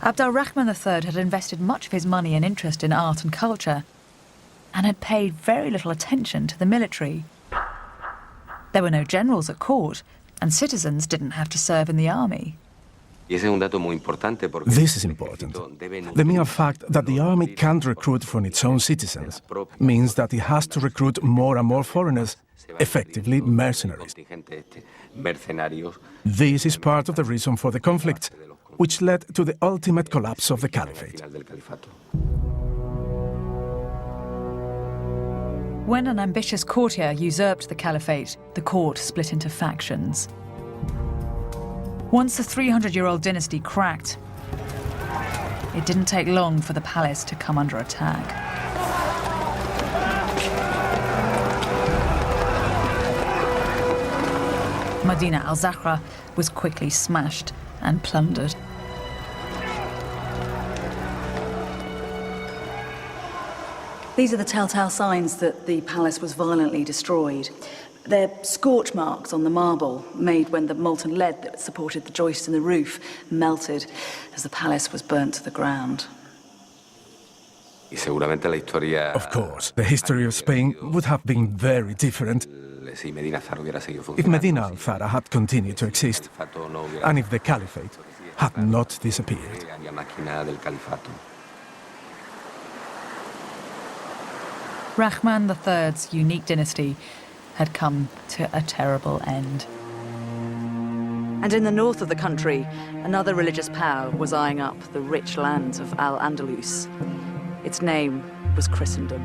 Abd al-Rahman III had invested much of his money and interest in art and culture, and had paid very little attention to the military. There were no generals at court, and citizens didn't have to serve in the army. This is important. The mere fact that the army can't recruit from its own citizens means that it has to recruit more and more foreigners, effectively mercenaries. This is part of the reason for the conflict, which led to the ultimate collapse of the caliphate. When an ambitious courtier usurped the caliphate, the court split into factions. Once the 300-year-old dynasty cracked, it didn't take long for the palace to come under attack. Medina al-Zahra was quickly smashed and plundered. These are the telltale signs that the palace was violently destroyed. They're scorch marks on the marble made when the molten lead that supported the joist in the roof melted as the palace was burnt to the ground. Of course, the history of Spain would have been very different if Medina al-Zahra had continued to exist and if the caliphate had not disappeared. Rahman III's unique dynasty had come to a terrible end. And in the north of the country, another religious power was eyeing up the rich lands of Al-Andalus. Its name was Christendom.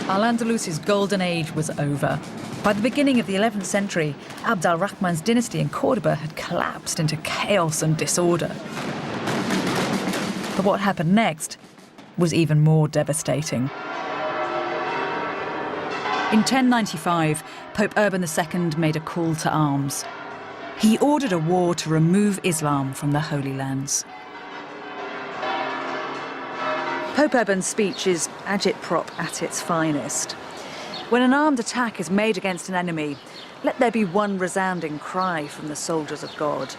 Al-Andalus's golden age was over. By the beginning of the 11th century, Abd al-Rahman's dynasty in Cordoba had collapsed into chaos and disorder. But what happened next was even more devastating. In 1095, Pope Urban II made a call to arms. He ordered a war to remove Islam from the Holy Lands. Pope Urban's speech is agitprop at its finest. When an armed attack is made against an enemy, let there be one resounding cry from the soldiers of God.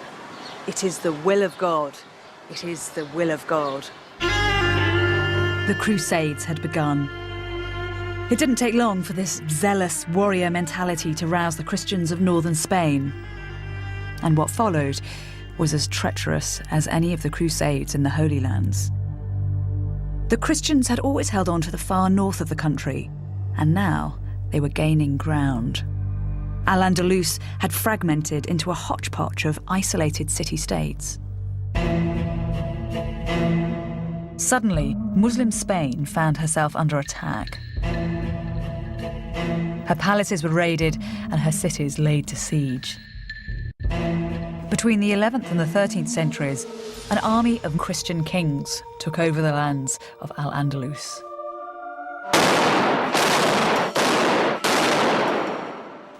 It is the will of God. It is the will of God. The Crusades had begun. It didn't take long for this zealous warrior mentality to rouse the Christians of northern Spain. And what followed was as treacherous as any of the Crusades in the Holy Lands. The Christians had always held on to the far north of the country, and now they were gaining ground. Al-Andalus had fragmented into a hodgepodge of isolated city-states. Suddenly, Muslim Spain found herself under attack. Her palaces were raided and her cities laid to siege. Between the 11th and the 13th centuries, an army of Christian kings took over the lands of Al-Andalus.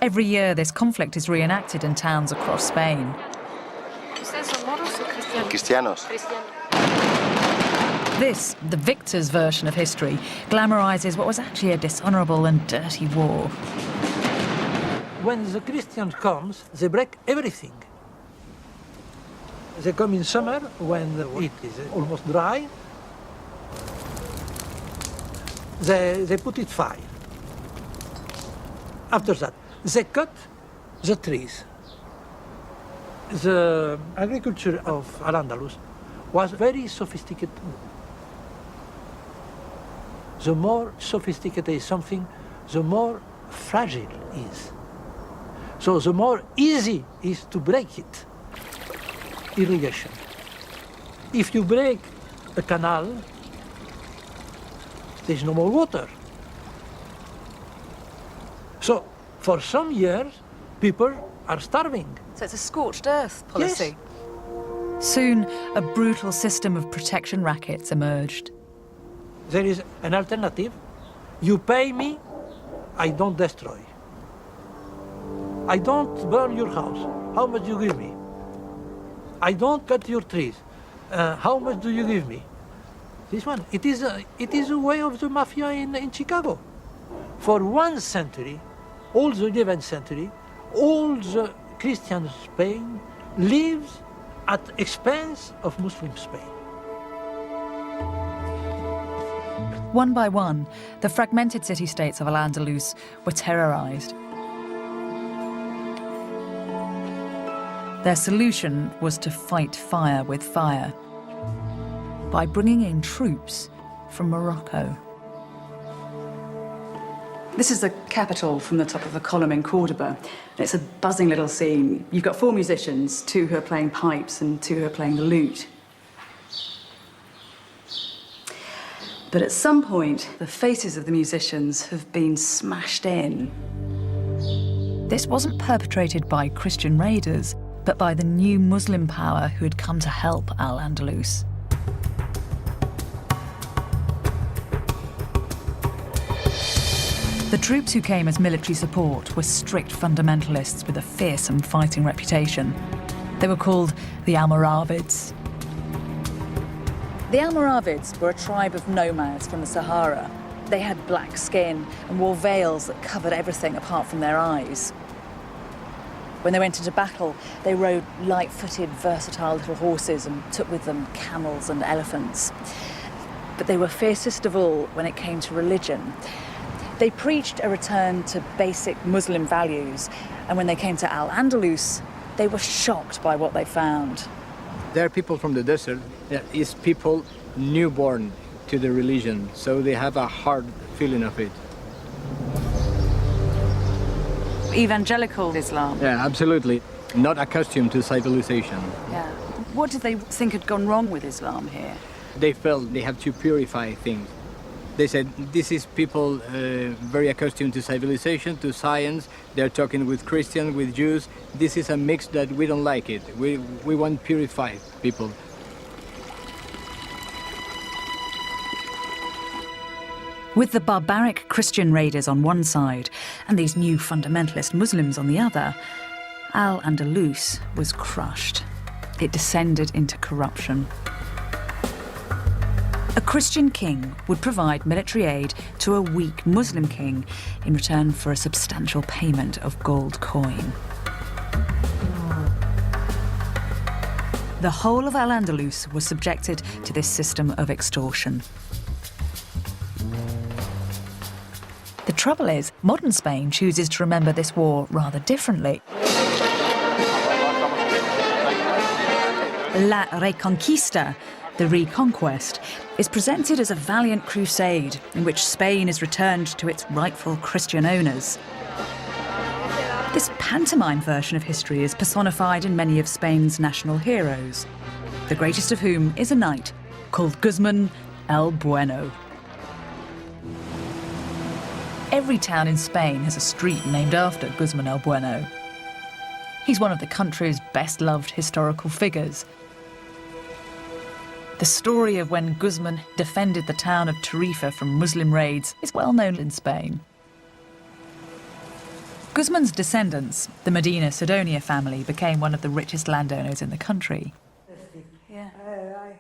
Every year, this conflict is reenacted in towns across Spain. Cristianos. This, the victor's version of history, glamorizes what was actually a dishonorable and dirty war. When the Christian comes, they break everything. They come in summer when it is almost dry. They put it fire. After that, they cut the trees. The agriculture of Al-Andalus was very sophisticated. The more sophisticated is something, the more fragile it is. So the more easy is to break it. Irrigation. If you break a canal, there's no more water. So for some years, people are starving. So it's a scorched earth policy. Yes. Soon, a brutal system of protection rackets emerged. There is an alternative. You pay me, I don't destroy. I don't burn your house. How much do you give me? I don't cut your trees. How much do you give me? This one. It is a way of the mafia in Chicago. For 1 century, all the 11th century, all the Christian Spain lives at expense of Muslim Spain. One by one, the fragmented city-states of Al-Andalus were terrorised. Their solution was to fight fire with fire by bringing in troops from Morocco. This is the capital from the top of a column in Cordoba. It's a buzzing little scene. You've got 4 musicians, 2 who are playing pipes and 2 who are playing the lute. But at some point, the faces of the musicians have been smashed in. This wasn't perpetrated by Christian raiders, but by the new Muslim power who had come to help Al-Andalus. The troops who came as military support were strict fundamentalists with a fearsome fighting reputation. They were called the Almoravids. The Almoravids were a tribe of nomads from the Sahara. They had black skin and wore veils that covered everything apart from their eyes. When they went into battle, they rode light-footed, versatile little horses and took with them camels and elephants. But they were fiercest of all when it came to religion. They preached a return to basic Muslim values, and when they came to Al-Andalus, they were shocked by what they found. There are people from the desert. There is people newborn to the religion, so they have a hard feeling of it. Evangelical Islam. Yeah, absolutely. Not accustomed to civilization. Yeah. What did they think had gone wrong with Islam here? They felt they have to purify things. They said, this is people very accustomed to civilization, to science. They're talking with Christians, with Jews. This is a mix that we don't like it. We want purified people. With the barbaric Christian raiders on one side and these new fundamentalist Muslims on the other, Al-Andalus was crushed. It descended into corruption. A Christian king would provide military aid to a weak Muslim king in return for a substantial payment of gold coin. The whole of Al-Andalus was subjected to this system of extortion. The trouble is, modern Spain chooses to remember this war rather differently. La Reconquista, the reconquest, is presented as a valiant crusade in which Spain is returned to its rightful Christian owners. This pantomime version of history is personified in many of Spain's national heroes, the greatest of whom is a knight called Guzman el Bueno. Every town in Spain has a street named after Guzman el Bueno. He's one of the country's best-loved historical figures. The story of when Guzman defended the town of Tarifa from Muslim raids is well known in Spain. Guzman's descendants, the Medina Sidonia family, became one of the richest landowners in the country.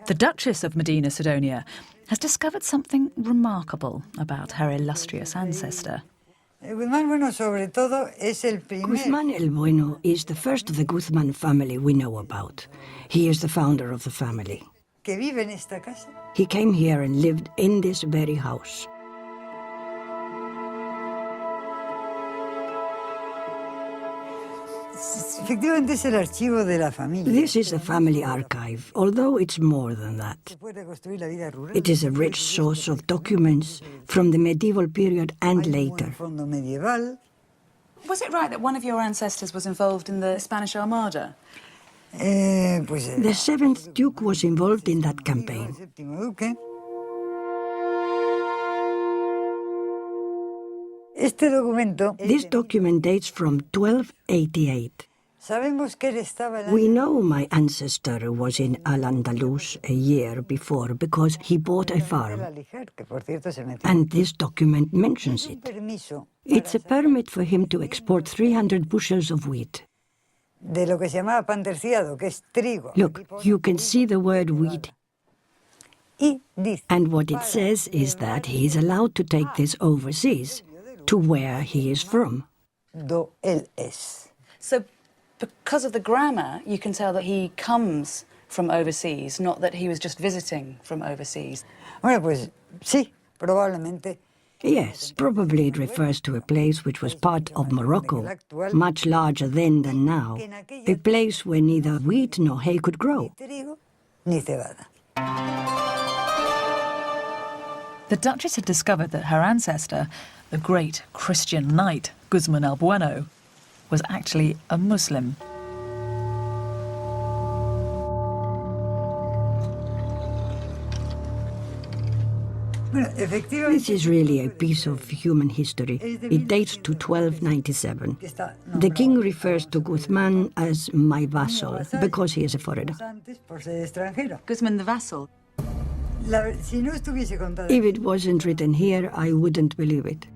The Duchess of Medina Sidonia has discovered something remarkable about her illustrious ancestor. Guzmán el Bueno is the first of the Guzman family we know about. He is the founder of the family. He came here and lived in this very house. This is the family archive, although it's more than that. It is a rich source of documents from the medieval period and later. Was it right that one of your ancestors was involved in the Spanish Armada? The 7th Duke was involved in that campaign. This document dates from 1288. We know my ancestor was in Al-Andalus a year before because he bought a farm. And this document mentions it. It's a permit for him to export 300 bushels of wheat. Look, you can see the word wheat. And what it says is that he is allowed to take this overseas, to where he is from. So, because of the grammar, you can tell that he comes from overseas, not that he was just visiting from overseas. Yes, probably it refers to a place which was part of Morocco, much larger then than now, a place where neither wheat nor hay could grow. The Duchess had discovered that her ancestor, the great Christian knight Guzman el Bueno, was actually a Muslim. This is really a piece of human history. It dates to 1297. The king refers to Guzman as my vassal because he is a foreigner. Guzman the vassal? If it wasn't written here, I wouldn't believe it.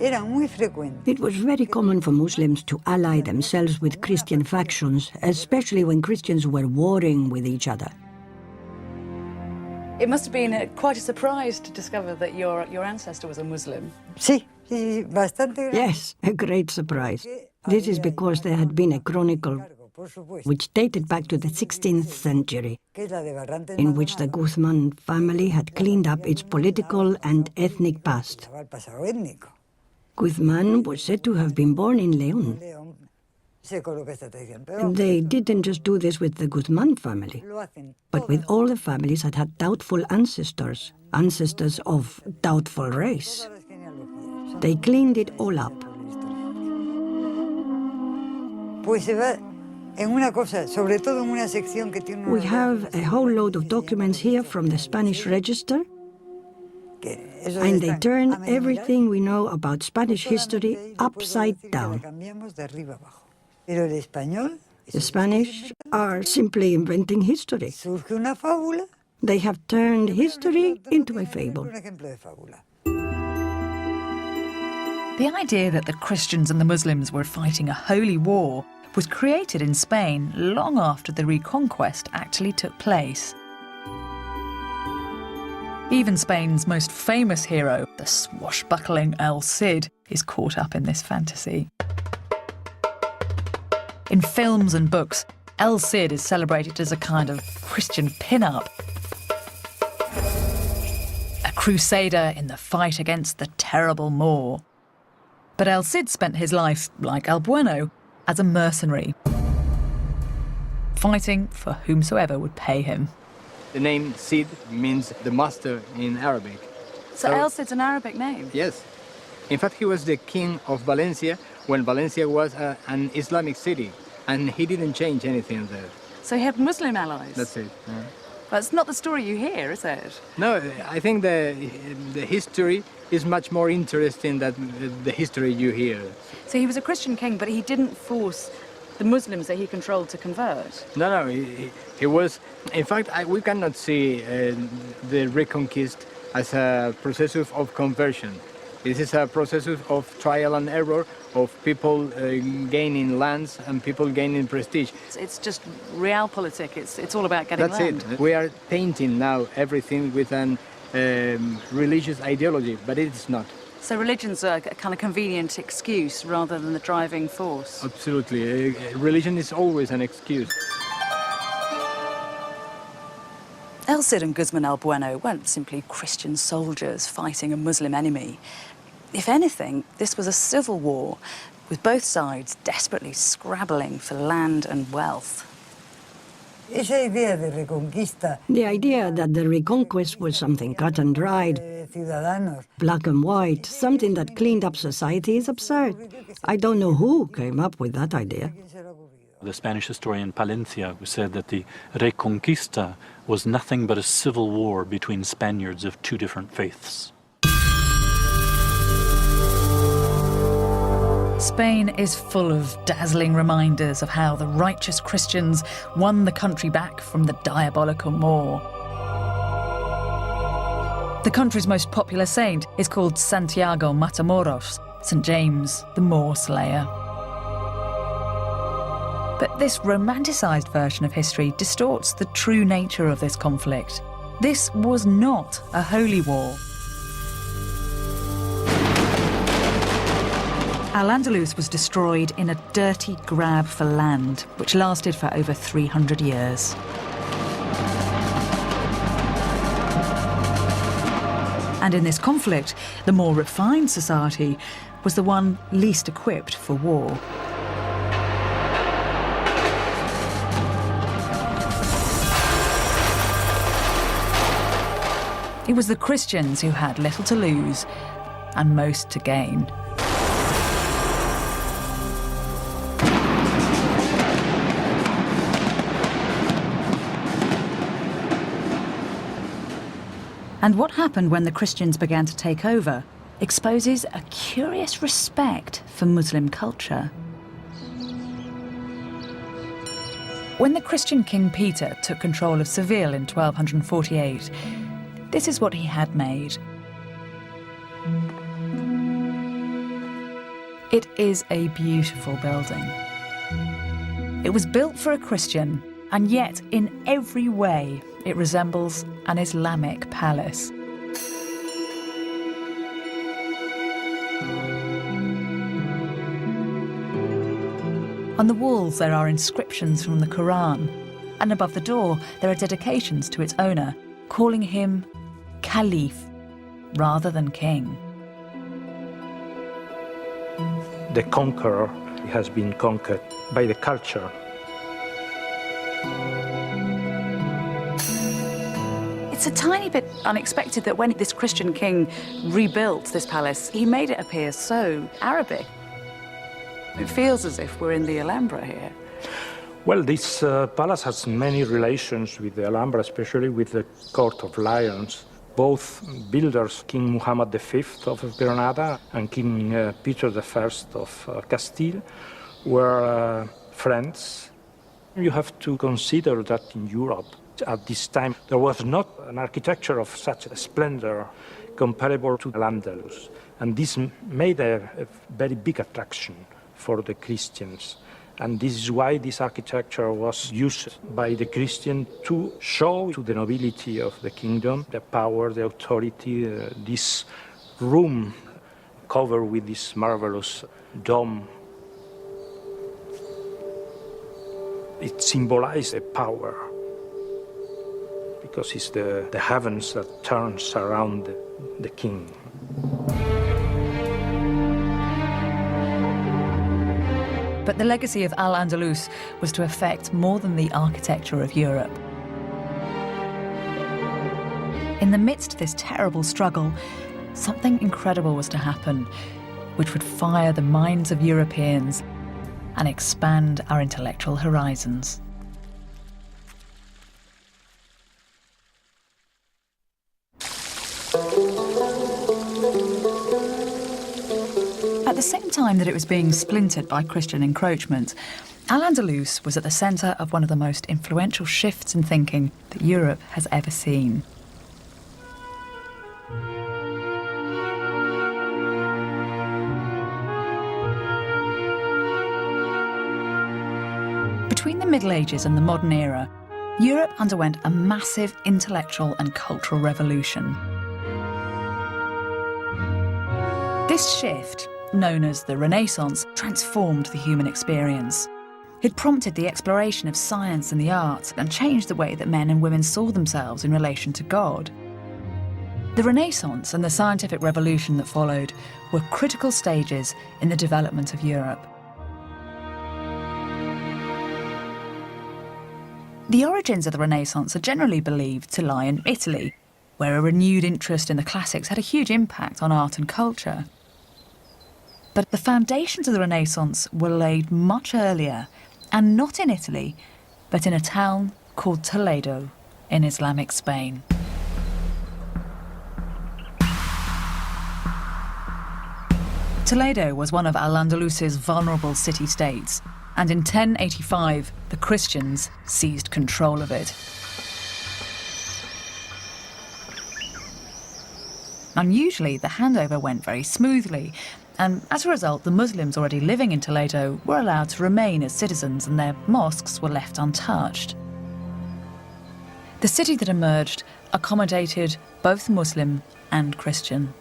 It was very common for Muslims to ally themselves with Christian factions, especially when Christians were warring with each other. It must have been quite a surprise to discover that your ancestor was a Muslim. Yes, a great surprise. This is because there had been a chronicle which dated back to the 16th century, in which the Guzman family had cleaned up its political and ethnic past. Guzman was said to have been born in León. They didn't just do this with the Guzman family, but with all the families that had doubtful ancestors, ancestors of doubtful race. They cleaned it all up. We have a whole load of documents here from the Spanish Register, and they turn everything we know about Spanish history upside down. The Spanish are simply inventing history. They have turned history into a fable. The idea that the Christians and the Muslims were fighting a holy war was created in Spain long after the Reconquest actually took place. Even Spain's most famous hero, the swashbuckling El Cid, is caught up in this fantasy. In films and books, El Cid is celebrated as a kind of Christian pin-up, a crusader in the fight against the terrible Moor. But El Cid spent his life, like El Bueno, as a mercenary, fighting for whomsoever would pay him. The name Cid means the master in Arabic. So El Cid's an Arabic name? Yes. In fact, he was the king of Valencia when Valencia was an Islamic city, and he didn't change anything there. So he had Muslim allies? That's it. Yeah. That's not the story you hear, is it? No, I think the history is much more interesting than the history you hear. So he was a Christian king, but he didn't force the Muslims that he controlled to convert? No, he was... In fact, we cannot see the Reconquest as a process of conversion. This is a process of trial and error, of people gaining lands and people gaining prestige. It's just realpolitik. It's all about getting land. That's it. We are painting now everything with an religious ideology, but it's not. So religion's a kind of convenient excuse rather than the driving force? Absolutely. Religion is always an excuse. El Cid and Guzman el Bueno weren't simply Christian soldiers fighting a Muslim enemy. If anything, this was a civil war, with both sides desperately scrabbling for land and wealth. The idea that the Reconquest was something cut and dried, black and white, something that cleaned up society is absurd. I don't know who came up with that idea. The Spanish historian Palencia said that the Reconquista was nothing but a civil war between Spaniards of two different faiths. Spain is full of dazzling reminders of how the righteous Christians won the country back from the diabolical Moor. The country's most popular saint is called Santiago Matamoros, St. James, the Moor Slayer. But this romanticised version of history distorts the true nature of this conflict. This was not a holy war. Al-Andalus was destroyed in a dirty grab for land, which lasted for over 300 years. And in this conflict, the more refined society was the one least equipped for war. It was the Christians who had little to lose and most to gain. And what happened when the Christians began to take over exposes a curious respect for Muslim culture. When the Christian King Peter took control of Seville in 1248, this is what he had made. It is a beautiful building. It was built for a Christian, and yet in every way it resembles an Islamic palace. On the walls there are inscriptions from the Quran, and above the door there are dedications to its owner, calling him Caliph rather than king. The conqueror has been conquered by the culture. It's a tiny bit unexpected that when this Christian king rebuilt this palace, he made it appear so Arabic. It feels as if we're in the Alhambra here. Well, this palace has many relations with the Alhambra, especially with the Court of Lions. Both builders, King Muhammad V of Granada and King Peter I of Castile, were friends. You have to consider that in Europe, at this time, there was not an architecture of such a splendor comparable to Al-Andalus. And this made a very big attraction for the Christians. And this is why this architecture was used by the Christian to show to the nobility of the kingdom the power, the authority, this room covered with this marvelous dome. It symbolized a power, because it's the heavens that turns around the king. But the legacy of Al-Andalus was to affect more than the architecture of Europe. In the midst of this terrible struggle, something incredible was to happen, which would fire the minds of Europeans and expand our intellectual horizons. At the same time that it was being splintered by Christian encroachment, Al-Andalus was at the centre of one of the most influential shifts in thinking that Europe has ever seen. Between the Middle Ages and the modern era, Europe underwent a massive intellectual and cultural revolution. This shift, known as the Renaissance, transformed the human experience. It prompted the exploration of science and the arts and changed the way that men and women saw themselves in relation to God. The Renaissance and the scientific revolution that followed were critical stages in the development of Europe. The origins of the Renaissance are generally believed to lie in Italy, where a renewed interest in the classics had a huge impact on art and culture. But the foundations of the Renaissance were laid much earlier, and not in Italy, but in a town called Toledo in Islamic Spain. Toledo was one of Al-Andalus's vulnerable city-states, and in 1085, the Christians seized control of it. Unusually, the handover went very smoothly, and as a result, the Muslims already living in Toledo were allowed to remain as citizens and their mosques were left untouched. The city that emerged accommodated both Muslim and Christian.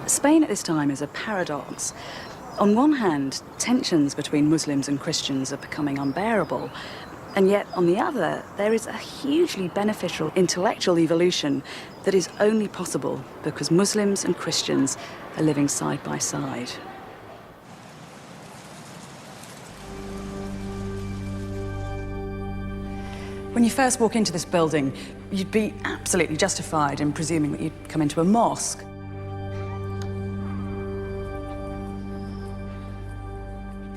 Spain at this time is a paradox. On one hand, tensions between Muslims and Christians are becoming unbearable. And yet, on the other, there is a hugely beneficial intellectual evolution that is only possible because Muslims and Christians are living side by side. When you first walk into this building, you'd be absolutely justified in presuming that you'd come into a mosque.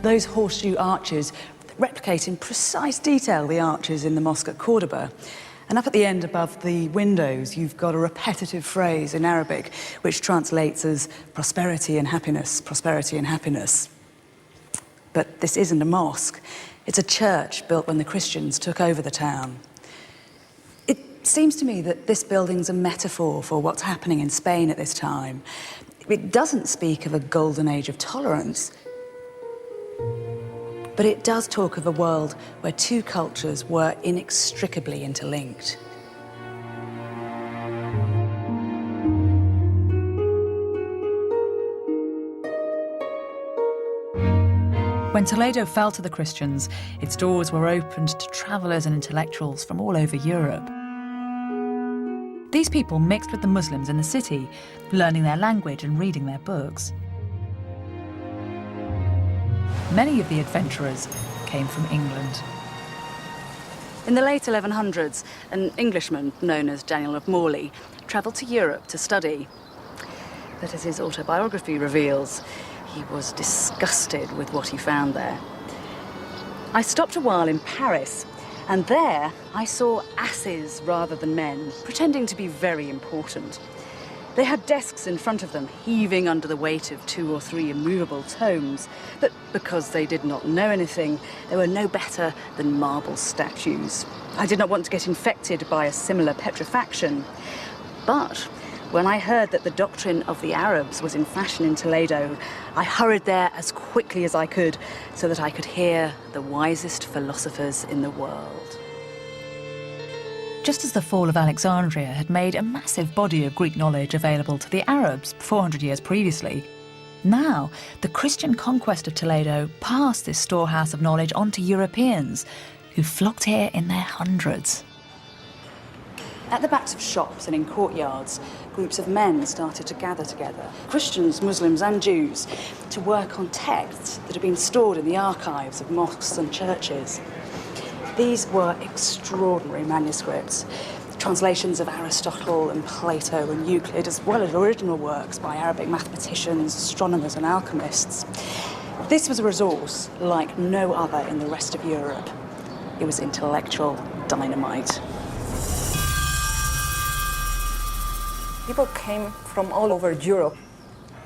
Those horseshoe arches replicate in precise detail the arches in the mosque at Cordoba. And up at the end above the windows, you've got a repetitive phrase in Arabic, which translates as prosperity and happiness, prosperity and happiness. But this isn't a mosque. It's a church built when the Christians took over the town. It seems to me that this building's a metaphor for what's happening in Spain at this time. It doesn't speak of a golden age of tolerance, but it does talk of a world where two cultures were inextricably interlinked. When Toledo fell to the Christians, its doors were opened to travellers and intellectuals from all over Europe. These people mixed with the Muslims in the city, learning their language and reading their books. Many of the adventurers came from England. In the late 1100s, an Englishman known as Daniel of Morley travelled to Europe to study. But as his autobiography reveals, he was disgusted with what he found there. I stopped a while in Paris, and there I saw asses rather than men, pretending to be very important. They had desks in front of them, heaving under the weight of 2 or 3 immovable tomes, but because they did not know anything, they were no better than marble statues. I did not want to get infected by a similar petrifaction, but when I heard that the doctrine of the Arabs was in fashion in Toledo, I hurried there as quickly as I could so that I could hear the wisest philosophers in the world. Just as the fall of Alexandria had made a massive body of Greek knowledge available to the Arabs 400 years previously, now the Christian conquest of Toledo passed this storehouse of knowledge on to Europeans, who flocked here in their hundreds. At the backs of shops and in courtyards, groups of men started to gather together, Christians, Muslims and Jews, to work on texts that had been stored in the archives of mosques and churches. These were extraordinary manuscripts, translations of Aristotle and Plato and Euclid, as well as original works by Arabic mathematicians, astronomers and alchemists. This was a resource like no other in the rest of Europe. It was intellectual dynamite. People came from all over Europe.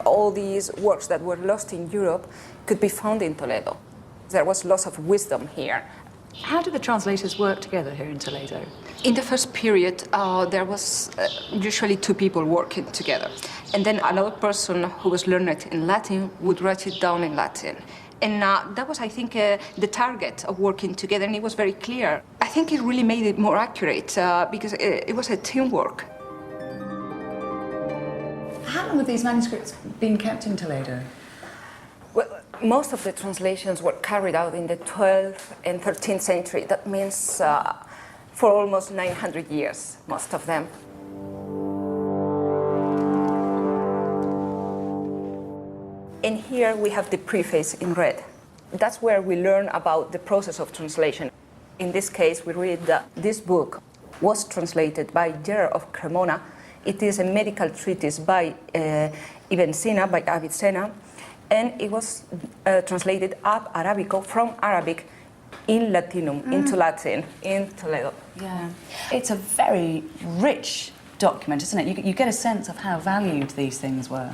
All these works that were lost in Europe could be found in Toledo. There was lots of wisdom here. How did the translators work together here in Toledo? In the first period, there was usually 2 people working together. And then another person who was learned in Latin would write it down in Latin. And that was, I think, the target of working together, and it was very clear. I think it really made it more accurate because it was a teamwork. How long have these manuscripts been kept in Toledo? Well, most of the translations were carried out in the 12th and 13th century. That means for almost 900 years, most of them. And here we have the preface in red. That's where we learn about the process of translation. In this case, we read that this book was translated by Gerard of Cremona. It is a medical treatise by Ibn Sina, by Avicenna, and it was translated ab Arabico, from Arabic, in Latinum, into Latin, in Toledo. Yeah. It's a very rich document, isn't it? You get a sense of how valued these things were.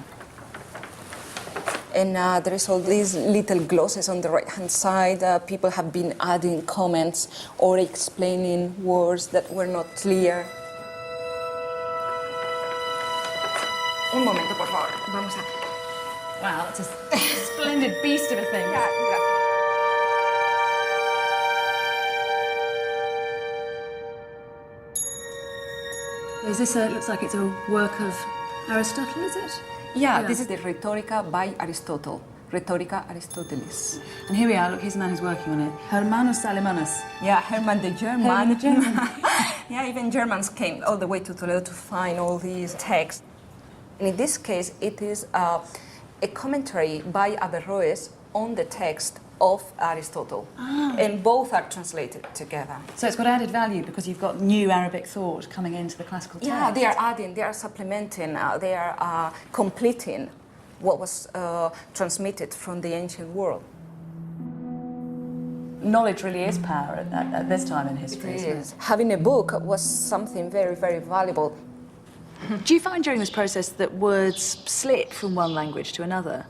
And there is all these little glosses on the right-hand side. People have been adding comments or explaining words that were not clear. Un momento, por favor. Vamos a... Wow, that's a splendid beast of a thing. Yeah, yeah. Is this looks like it's a work of Aristotle, is it? Yeah, this is the Rhetorica by Aristotle. Rhetorica Aristotelis. And here we are, look, here's a man who's working on it. Hermanus Alemanus. Yeah, Hermann the German. Hermann the German. Yeah, even Germans came all the way to Toledo to find all these texts. And in this case, it is a commentary by Averroes on the text of Aristotle. And both are translated together. So it's got added value because you've got new Arabic thought coming into the classical text. Yeah, they are adding, they are supplementing, they are completing what was transmitted from the ancient world. Knowledge really is power at this time in history, isn't it? Having a book was something very, very valuable. Do you find during this process that words slip from one language to another?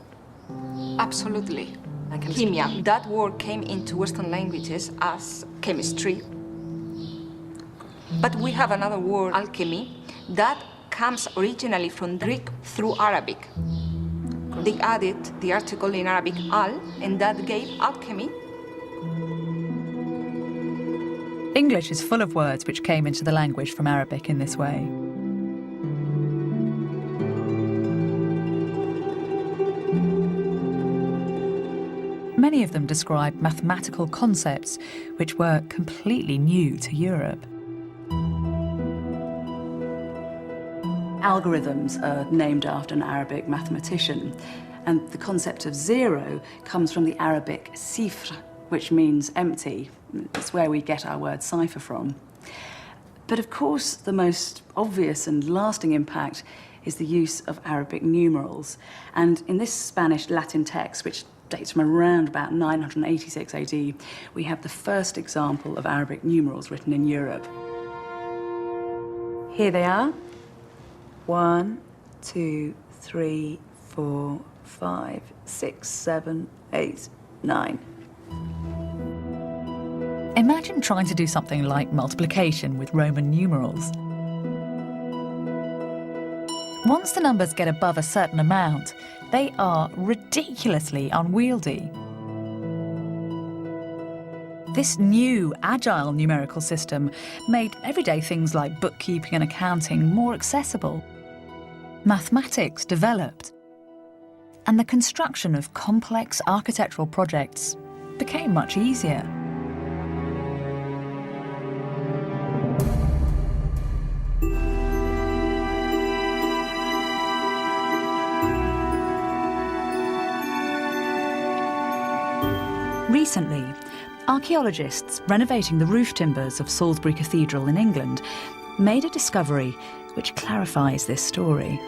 Absolutely. Chemia, that word came into Western languages as chemistry. But we have another word, alchemy, that comes originally from Greek through Arabic. They added the article in Arabic, al, and that gave alchemy. English is full of words which came into the language from Arabic in this way. Many of them describe mathematical concepts which were completely new to Europe. Algorithms are named after an Arabic mathematician, and the concept of zero comes from the Arabic sifr, which means empty. It's where we get our word cipher from. But of course, the most obvious and lasting impact is the use of Arabic numerals. And in this Spanish-Latin text, which dates from around about 986 AD, we have the first example of Arabic numerals written in Europe. Here they are. 1, 2, 3, 4, 5, 6, 7, 8, 9. Imagine trying to do something like multiplication with Roman numerals. Once the numbers get above a certain amount, they are ridiculously unwieldy. This new, agile numerical system made everyday things like bookkeeping and accounting more accessible. Mathematics developed, and the construction of complex architectural projects became much easier. Recently, archaeologists renovating the roof timbers of Salisbury Cathedral in England made a discovery which clarifies this story.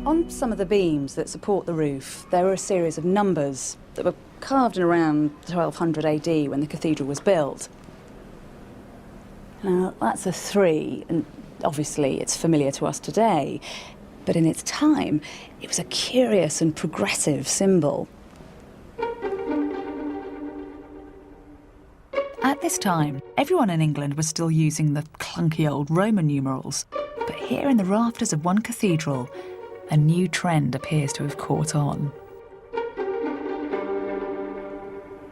On some of the beams that support the roof, there were a series of numbers that were carved in around 1200 AD when the cathedral was built. Now, that's a 3, and obviously it's familiar to us today, but in its time, it was a curious and progressive symbol. At this time, everyone in England was still using the clunky old Roman numerals, but here in the rafters of one cathedral, a new trend appears to have caught on.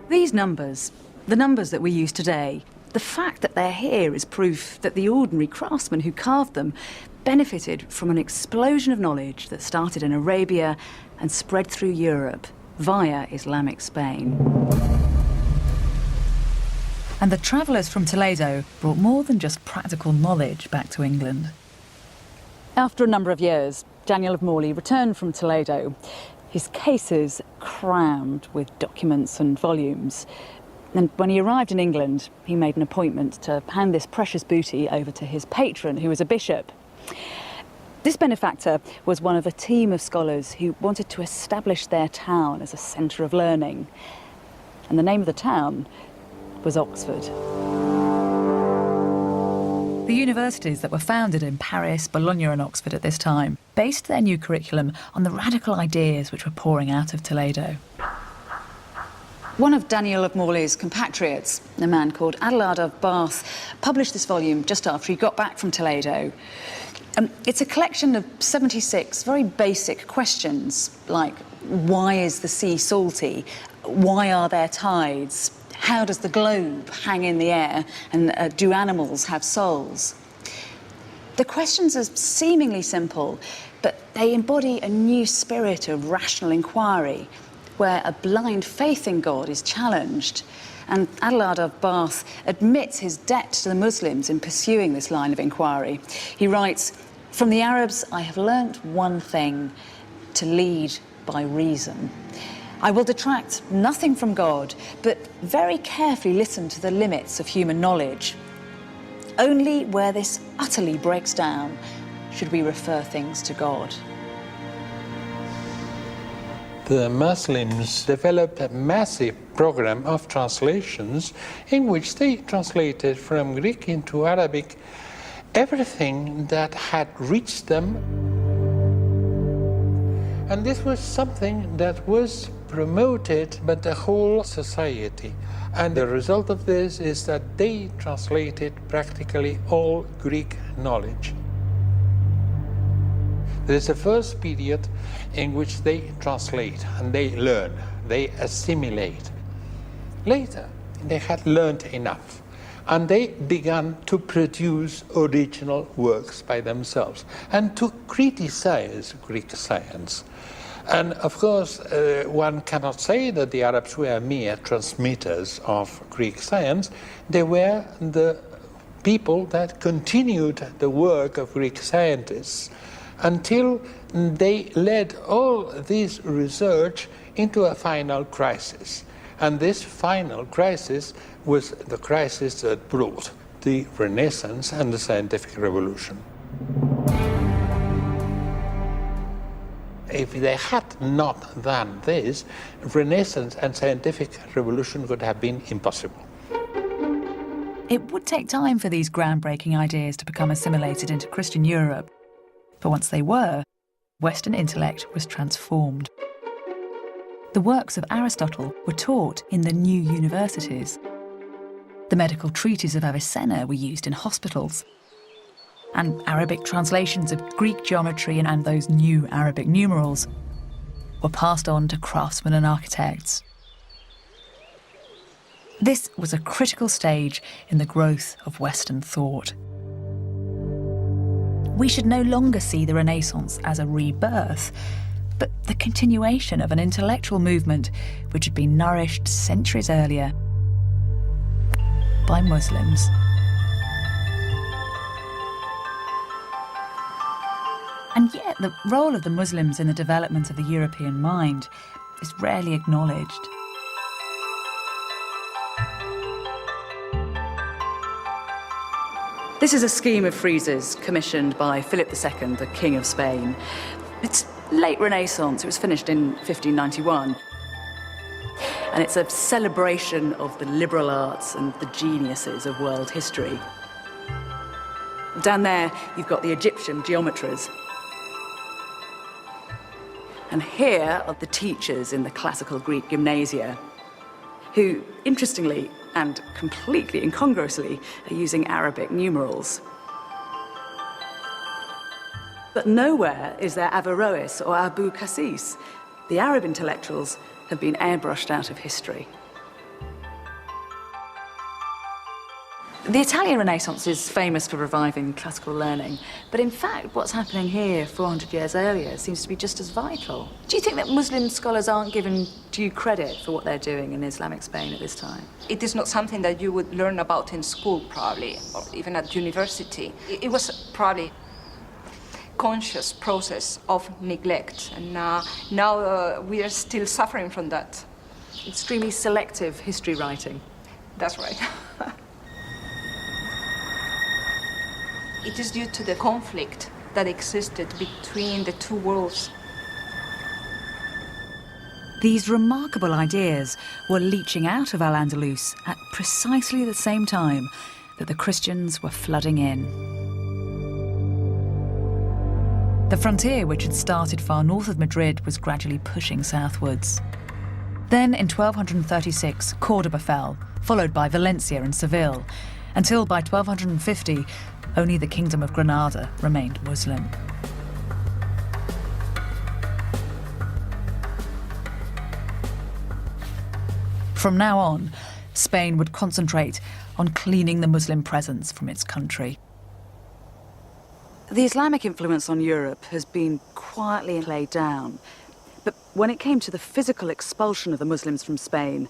These numbers, the numbers that we use today, the fact that they're here is proof that the ordinary craftsmen who carved them benefited from an explosion of knowledge that started in Arabia and spread through Europe via Islamic Spain. And the travellers from Toledo brought more than just practical knowledge back to England. After a number of years, Daniel of Morley returned from Toledo, his cases crammed with documents and volumes. And when he arrived in England, he made an appointment to hand this precious booty over to his patron, who was a bishop. This benefactor was one of a team of scholars who wanted to establish their town as a centre of learning. And the name of the town was Oxford. The universities that were founded in Paris, Bologna and Oxford at this time based their new curriculum on the radical ideas which were pouring out of Toledo. One of Daniel of Morley's compatriots, a man called Adelard of Bath, published this volume just after he got back from Toledo. It's a collection of 76 very basic questions, like why is the sea salty? Why are there tides? How does the globe hang in the air, and do animals have souls? The questions are seemingly simple, but they embody a new spirit of rational inquiry, where a blind faith in God is challenged. And Adelard of Bath admits his debt to the Muslims in pursuing this line of inquiry. He writes, "From the Arabs I have learnt one thing, to lead by reason. I will detract nothing from God, but very carefully listen to the limits of human knowledge. Only where this utterly breaks down should we refer things to God." The Muslims developed a massive program of translations in which they translated from Greek into Arabic everything that had reached them. And this was something that was promoted by the whole society. And the result of this is that they translated practically all Greek knowledge. There is a first period in which they translate and they learn, they assimilate. Later, they had learned enough and they began to produce original works by themselves and to criticize Greek science. And of course, one cannot say that the Arabs were mere transmitters of Greek science. They were the people that continued the work of Greek scientists until they led all this research into a final crisis. And this final crisis was the crisis that brought the Renaissance and the scientific revolution. If they had not done this, Renaissance and scientific revolution would have been impossible. It would take time for these groundbreaking ideas to become assimilated into Christian Europe. But once they were, Western intellect was transformed. The works of Aristotle were taught in the new universities. The medical treatises of Avicenna were used in hospitals. And Arabic translations of Greek geometry and those new Arabic numerals were passed on to craftsmen and architects. This was a critical stage in the growth of Western thought. We should no longer see the Renaissance as a rebirth, but the continuation of an intellectual movement which had been nourished centuries earlier by Muslims. And yet the role of the Muslims in the development of the European mind is rarely acknowledged. This is a scheme of friezes commissioned by Philip II, the King of Spain. It's late Renaissance, it was finished in 1591. And it's a celebration of the liberal arts and the geniuses of world history. Down there, you've got the Egyptian geometers. And here are the teachers in the classical Greek gymnasia, who, interestingly and completely incongruously, are using Arabic numerals. But nowhere is there Averroes or Abu Qasis. The Arab intellectuals have been airbrushed out of history. The Italian Renaissance is famous for reviving classical learning, but in fact what's happening here 400 years earlier seems to be just as vital. Do you think that Muslim scholars aren't given due credit for what they're doing in Islamic Spain at this time? It is not something that you would learn about in school, probably, or even at university. It was probably conscious process of neglect, and now we are still suffering from that. Extremely selective history writing. That's right. It is due to the conflict that existed between the two worlds. These remarkable ideas were leaching out of Al-Andalus at precisely the same time that the Christians were flooding in. The frontier, which had started far north of Madrid, was gradually pushing southwards. Then, in 1236, Cordoba fell, followed by Valencia and Seville, until by 1250, only the Kingdom of Granada remained Muslim. From now on, Spain would concentrate on cleaning the Muslim presence from its country. The Islamic influence on Europe has been quietly laid down. But when it came to the physical expulsion of the Muslims from Spain,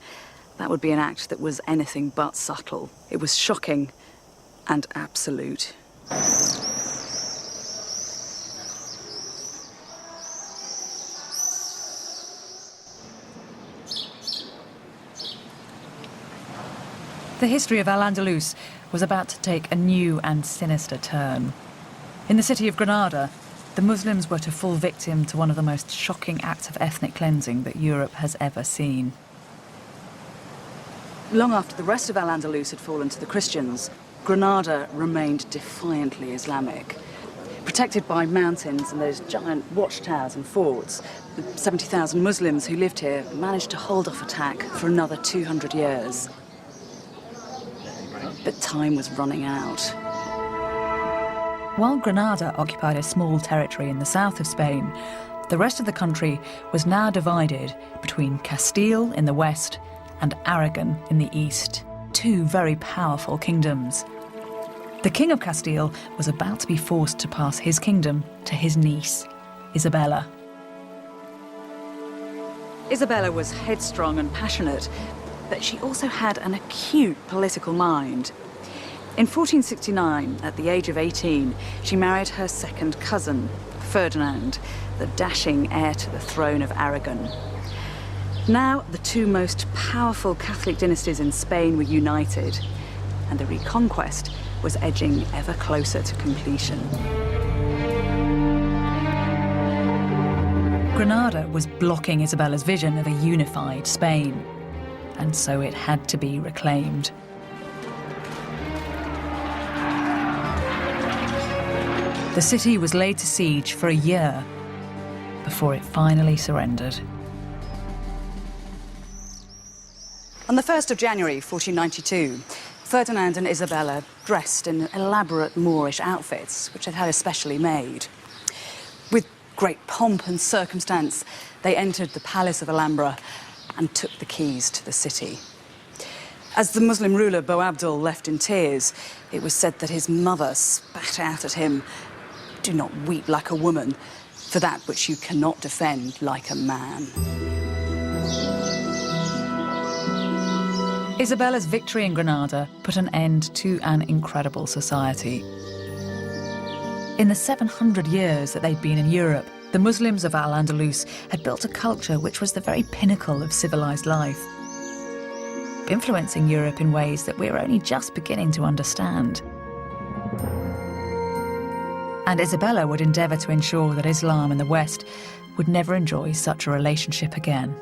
that would be an act that was anything but subtle. It was shocking and absolute. The history of Al-Andalus was about to take a new and sinister turn. In the city of Granada, the Muslims were to fall victim to one of the most shocking acts of ethnic cleansing that Europe has ever seen. Long after the rest of Al-Andalus had fallen to the Christians, Granada remained defiantly Islamic. Protected by mountains and those giant watchtowers and forts, the 70,000 Muslims who lived here managed to hold off attack for another 200 years. But time was running out. While Granada occupied a small territory in the south of Spain, the rest of the country was now divided between Castile in the west and Aragon in the east, two very powerful kingdoms. The King of Castile was about to be forced to pass his kingdom to his niece, Isabella. Isabella was headstrong and passionate, but she also had an acute political mind. In 1469, at the age of 18, she married her second cousin, Ferdinand, the dashing heir to the throne of Aragon. Now, the two most powerful Catholic dynasties in Spain were united, and the reconquest was edging ever closer to completion. Granada was blocking Isabella's vision of a unified Spain, and so it had to be reclaimed. The city was laid to siege for a year before it finally surrendered. On the 1st of January 1492, Ferdinand and Isabella, dressed in elaborate Moorish outfits, which they'd had especially made. With great pomp and circumstance, they entered the Palace of Alhambra and took the keys to the city. As the Muslim ruler Boabdil left in tears, it was said that his mother spat out at him, "Do not weep like a woman, for that which you cannot defend like a man." Isabella's victory in Granada put an end to an incredible society. In the 700 years that they'd been in Europe, the Muslims of Al-Andalus had built a culture which was the very pinnacle of civilized life, influencing Europe in ways that we're only just beginning to understand. And Isabella would endeavour to ensure that Islam in the West would never enjoy such a relationship again.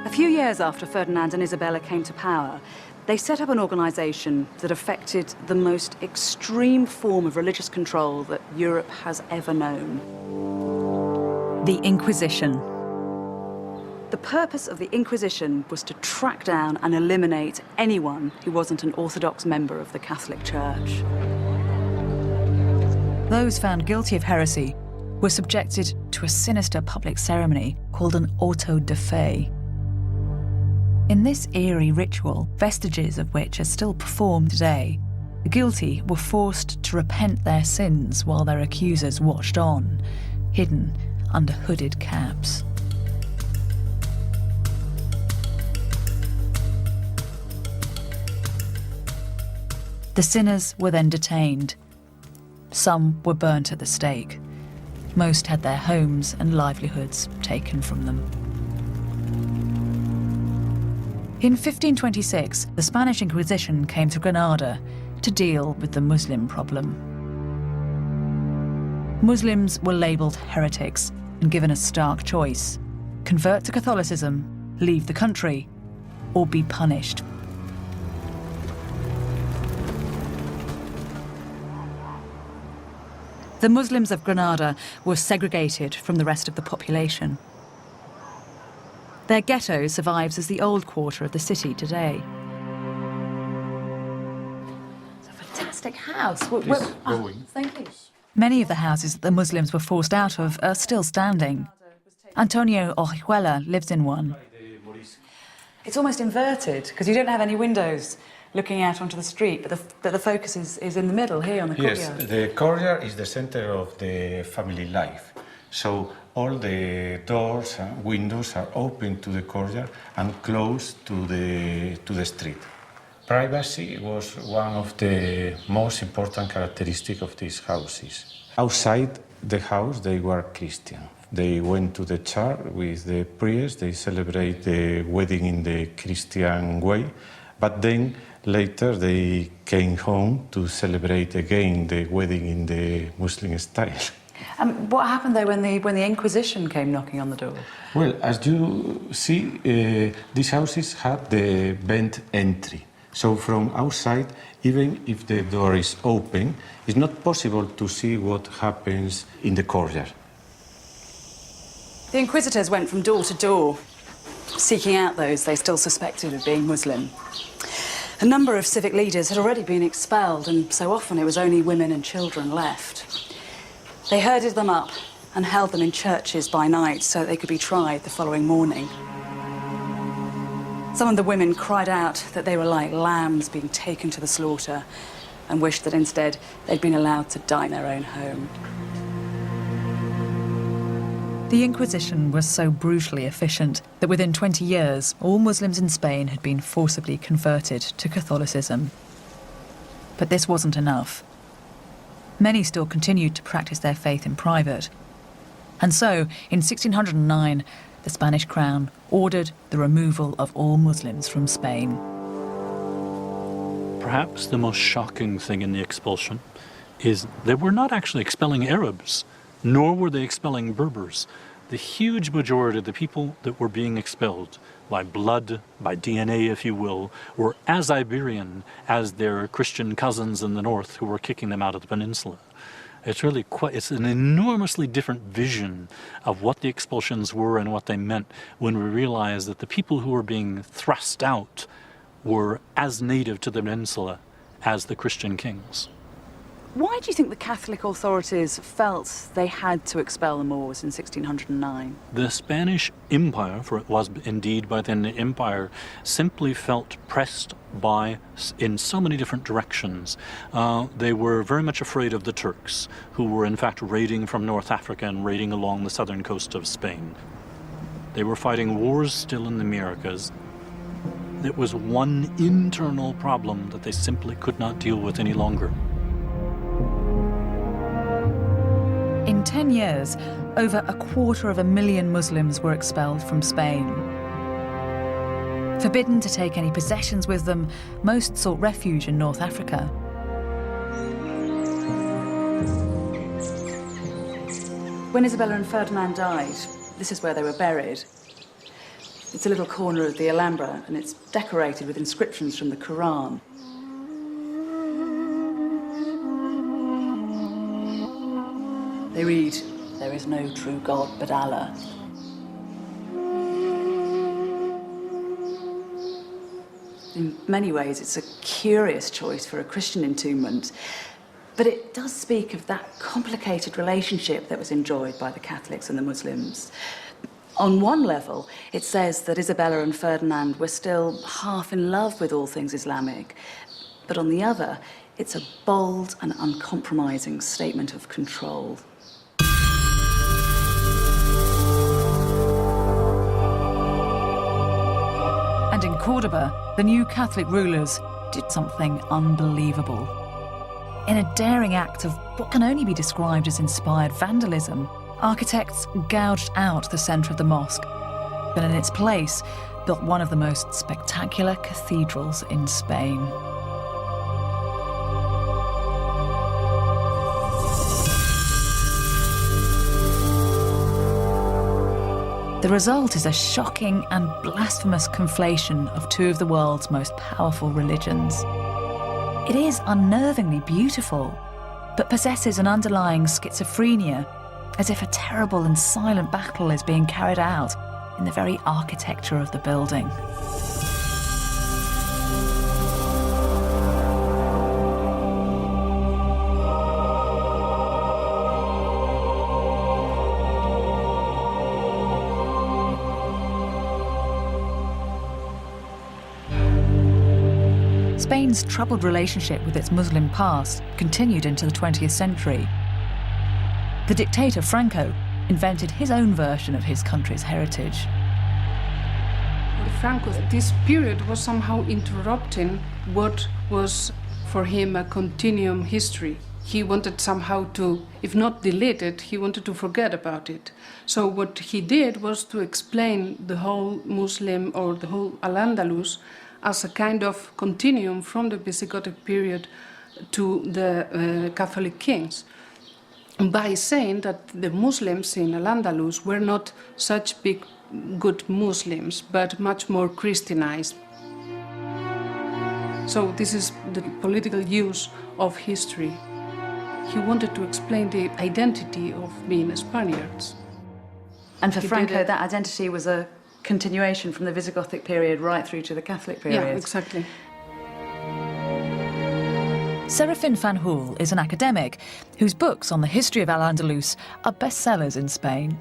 A few years after Ferdinand and Isabella came to power, they set up an organisation that affected the most extreme form of religious control that Europe has ever known. The Inquisition. The purpose of the Inquisition was to track down and eliminate anyone who wasn't an Orthodox member of the Catholic Church. Those found guilty of heresy were subjected to a sinister public ceremony called an auto de fe. In this eerie ritual, vestiges of which are still performed today, the guilty were forced to repent their sins while their accusers watched on, hidden under hooded caps. The sinners were then detained. Some were burnt at the stake. Most had their homes and livelihoods taken from them. In 1526, the Spanish Inquisition came to Granada to deal with the Muslim problem. Muslims were labelled heretics and given a stark choice: convert to Catholicism, leave the country, or be punished. The Muslims of Granada were segregated from the rest of the population. Their ghetto survives as the old quarter of the city today. It's a fantastic house. Thank you. Many of the houses that the Muslims were forced out of are still standing. Antonio Orihuela lives in one. It's almost inverted, because you don't have any windows looking out onto the street, but the focus is in the middle here on the courtyard. Yes, the courtyard is the center of the family life. So all the doors and windows are open to the courtyard and closed to the street. Privacy was one of the most important characteristics of these houses. Outside the house, they were Christian. They went to the church with the priest, they celebrate the wedding in the Christian way, but then later they came home to celebrate again the wedding in the Muslim style. And what happened though when the Inquisition came knocking on the door? Well, as you see, these houses had the bent entry. So from outside, even if the door is open, it's not possible to see what happens in the courtyard. The Inquisitors went from door to door, seeking out those they still suspected of being Muslim. A number of civic leaders had already been expelled, and so often it was only women and children left. They herded them up and held them in churches by night so that they could be tried the following morning. Some of the women cried out that they were like lambs being taken to the slaughter and wished that instead they'd been allowed to die in their own home. The Inquisition was so brutally efficient that within 20 years, all Muslims in Spain had been forcibly converted to Catholicism. But this wasn't enough. Many still continued to practice their faith in private. And so, in 1609, the Spanish crown ordered the removal of all Muslims from Spain. Perhaps the most shocking thing in the expulsion is they were not actually expelling Arabs, nor were they expelling Berbers. The huge majority of the people that were being expelled by blood, by DNA, if you will, were as Iberian as their Christian cousins in the north who were kicking them out of the peninsula. It's really it's an enormously different vision of what the expulsions were and what they meant when we realize that the people who were being thrust out were as native to the peninsula as the Christian kings. Why do you think the Catholic authorities felt they had to expel the Moors in 1609? The Spanish Empire, for it was indeed by then the empire, simply felt pressed in so many different directions. They were very much afraid of the Turks, who were in fact raiding from North Africa and raiding along the southern coast of Spain. They were fighting wars still in the Americas. There was one internal problem that they simply could not deal with any longer. In 10 years, over 250,000 Muslims were expelled from Spain. Forbidden to take any possessions with them, most sought refuge in North Africa. When Isabella and Ferdinand died, this is where they were buried. It's a little corner of the Alhambra, and it's decorated with inscriptions from the Quran. They read, "There is no true God but Allah." In many ways, it's a curious choice for a Christian entombment, but it does speak of that complicated relationship that was enjoyed by the Catholics and the Muslims. On one level, it says that Isabella and Ferdinand were still half in love with all things Islamic, but on the other, it's a bold and uncompromising statement of control. And in Cordoba, the new Catholic rulers did something unbelievable. In a daring act of what can only be described as inspired vandalism, architects gouged out the centre of the mosque, but in its place built one of the most spectacular cathedrals in Spain. The result is a shocking and blasphemous conflation of two of the world's most powerful religions. It is unnervingly beautiful, but possesses an underlying schizophrenia, as if a terrible and silent battle is being carried out in the very architecture of the building. Spain's troubled relationship with its Muslim past continued into the 20th century. The dictator Franco invented his own version of his country's heritage. Franco, this period was somehow interrupting what was for him a continuum history. He wanted somehow to, if not delete it, he wanted to forget about it. So what he did was to explain the whole Muslim or the whole Al-Andalus as a kind of continuum from the Visigothic period to the Catholic kings, by saying that the Muslims in Al-Andalus were not such big, good Muslims, but much more Christianized. So this is the political use of history. He wanted to explain the identity of being Spaniards. And for Franco, that identity was a continuation from the Visigothic period right through to the Catholic period. Yeah, exactly. Serafin Fanjul is an academic whose books on the history of Al-Andalus are bestsellers in Spain.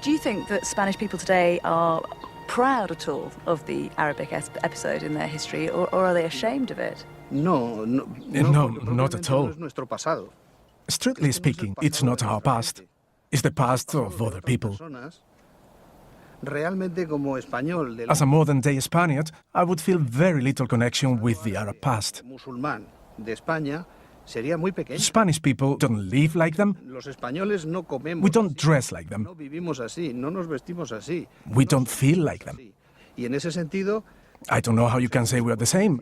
Do you think that Spanish people today are proud at all of the Arabic episode in their history, or are they ashamed of it? No, not at all. Strictly speaking, it's not our past. It's the past of other people. As a modern-day Spaniard, I would feel very little connection with the Arab past. Spanish people don't live like them. We don't dress like them. We don't feel like them. I don't know how you can say we are the same,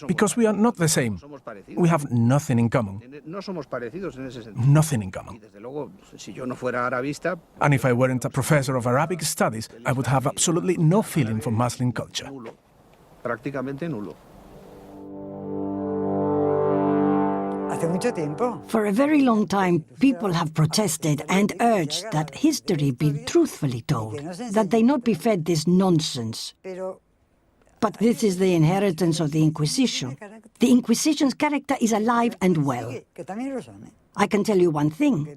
because we are not the same. We have nothing in common. Nothing in common. And if I weren't a professor of Arabic studies, I would have absolutely no feeling for Muslim culture. For a very long time, people have protested and urged that history be truthfully told, that they not be fed this nonsense. But this is the inheritance of the Inquisition. The Inquisition's character is alive and well. I can tell you one thing.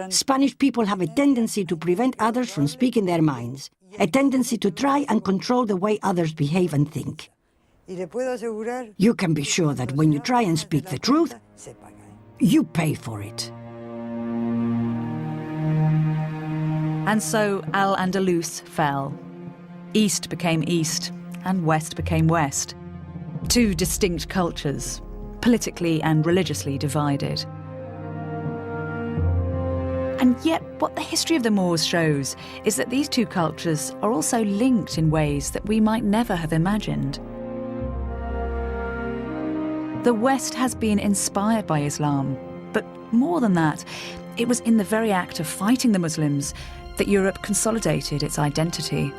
Spanish people have a tendency to prevent others from speaking their minds, a tendency to try and control the way others behave and think. You can be sure that when you try and speak the truth, you pay for it. And so Al-Andalus fell. East became East, and West became West. Two distinct cultures, politically and religiously divided. And yet, what the history of the Moors shows is that these two cultures are also linked in ways that we might never have imagined. The West has been inspired by Islam, but more than that, it was in the very act of fighting the Muslims that Europe consolidated its identity.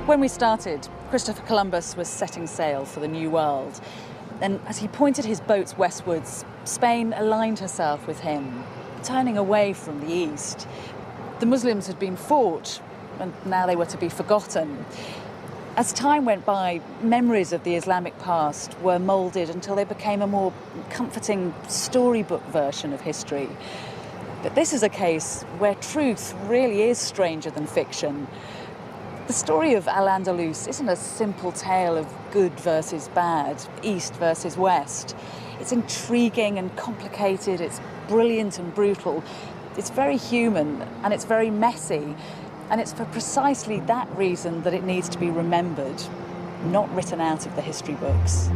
When we started, Christopher Columbus was setting sail for the New World. And as he pointed his boats westwards, Spain aligned herself with him, turning away from the east. The Muslims had been fought, and now they were to be forgotten. As time went by, memories of the Islamic past were moulded until they became a more comforting storybook version of history. But this is a case where truth really is stranger than fiction. The story of Al-Andalus isn't a simple tale of good versus bad, East versus West. It's intriguing and complicated, it's brilliant and brutal, it's very human and it's very messy, and it's for precisely that reason that it needs to be remembered, not written out of the history books.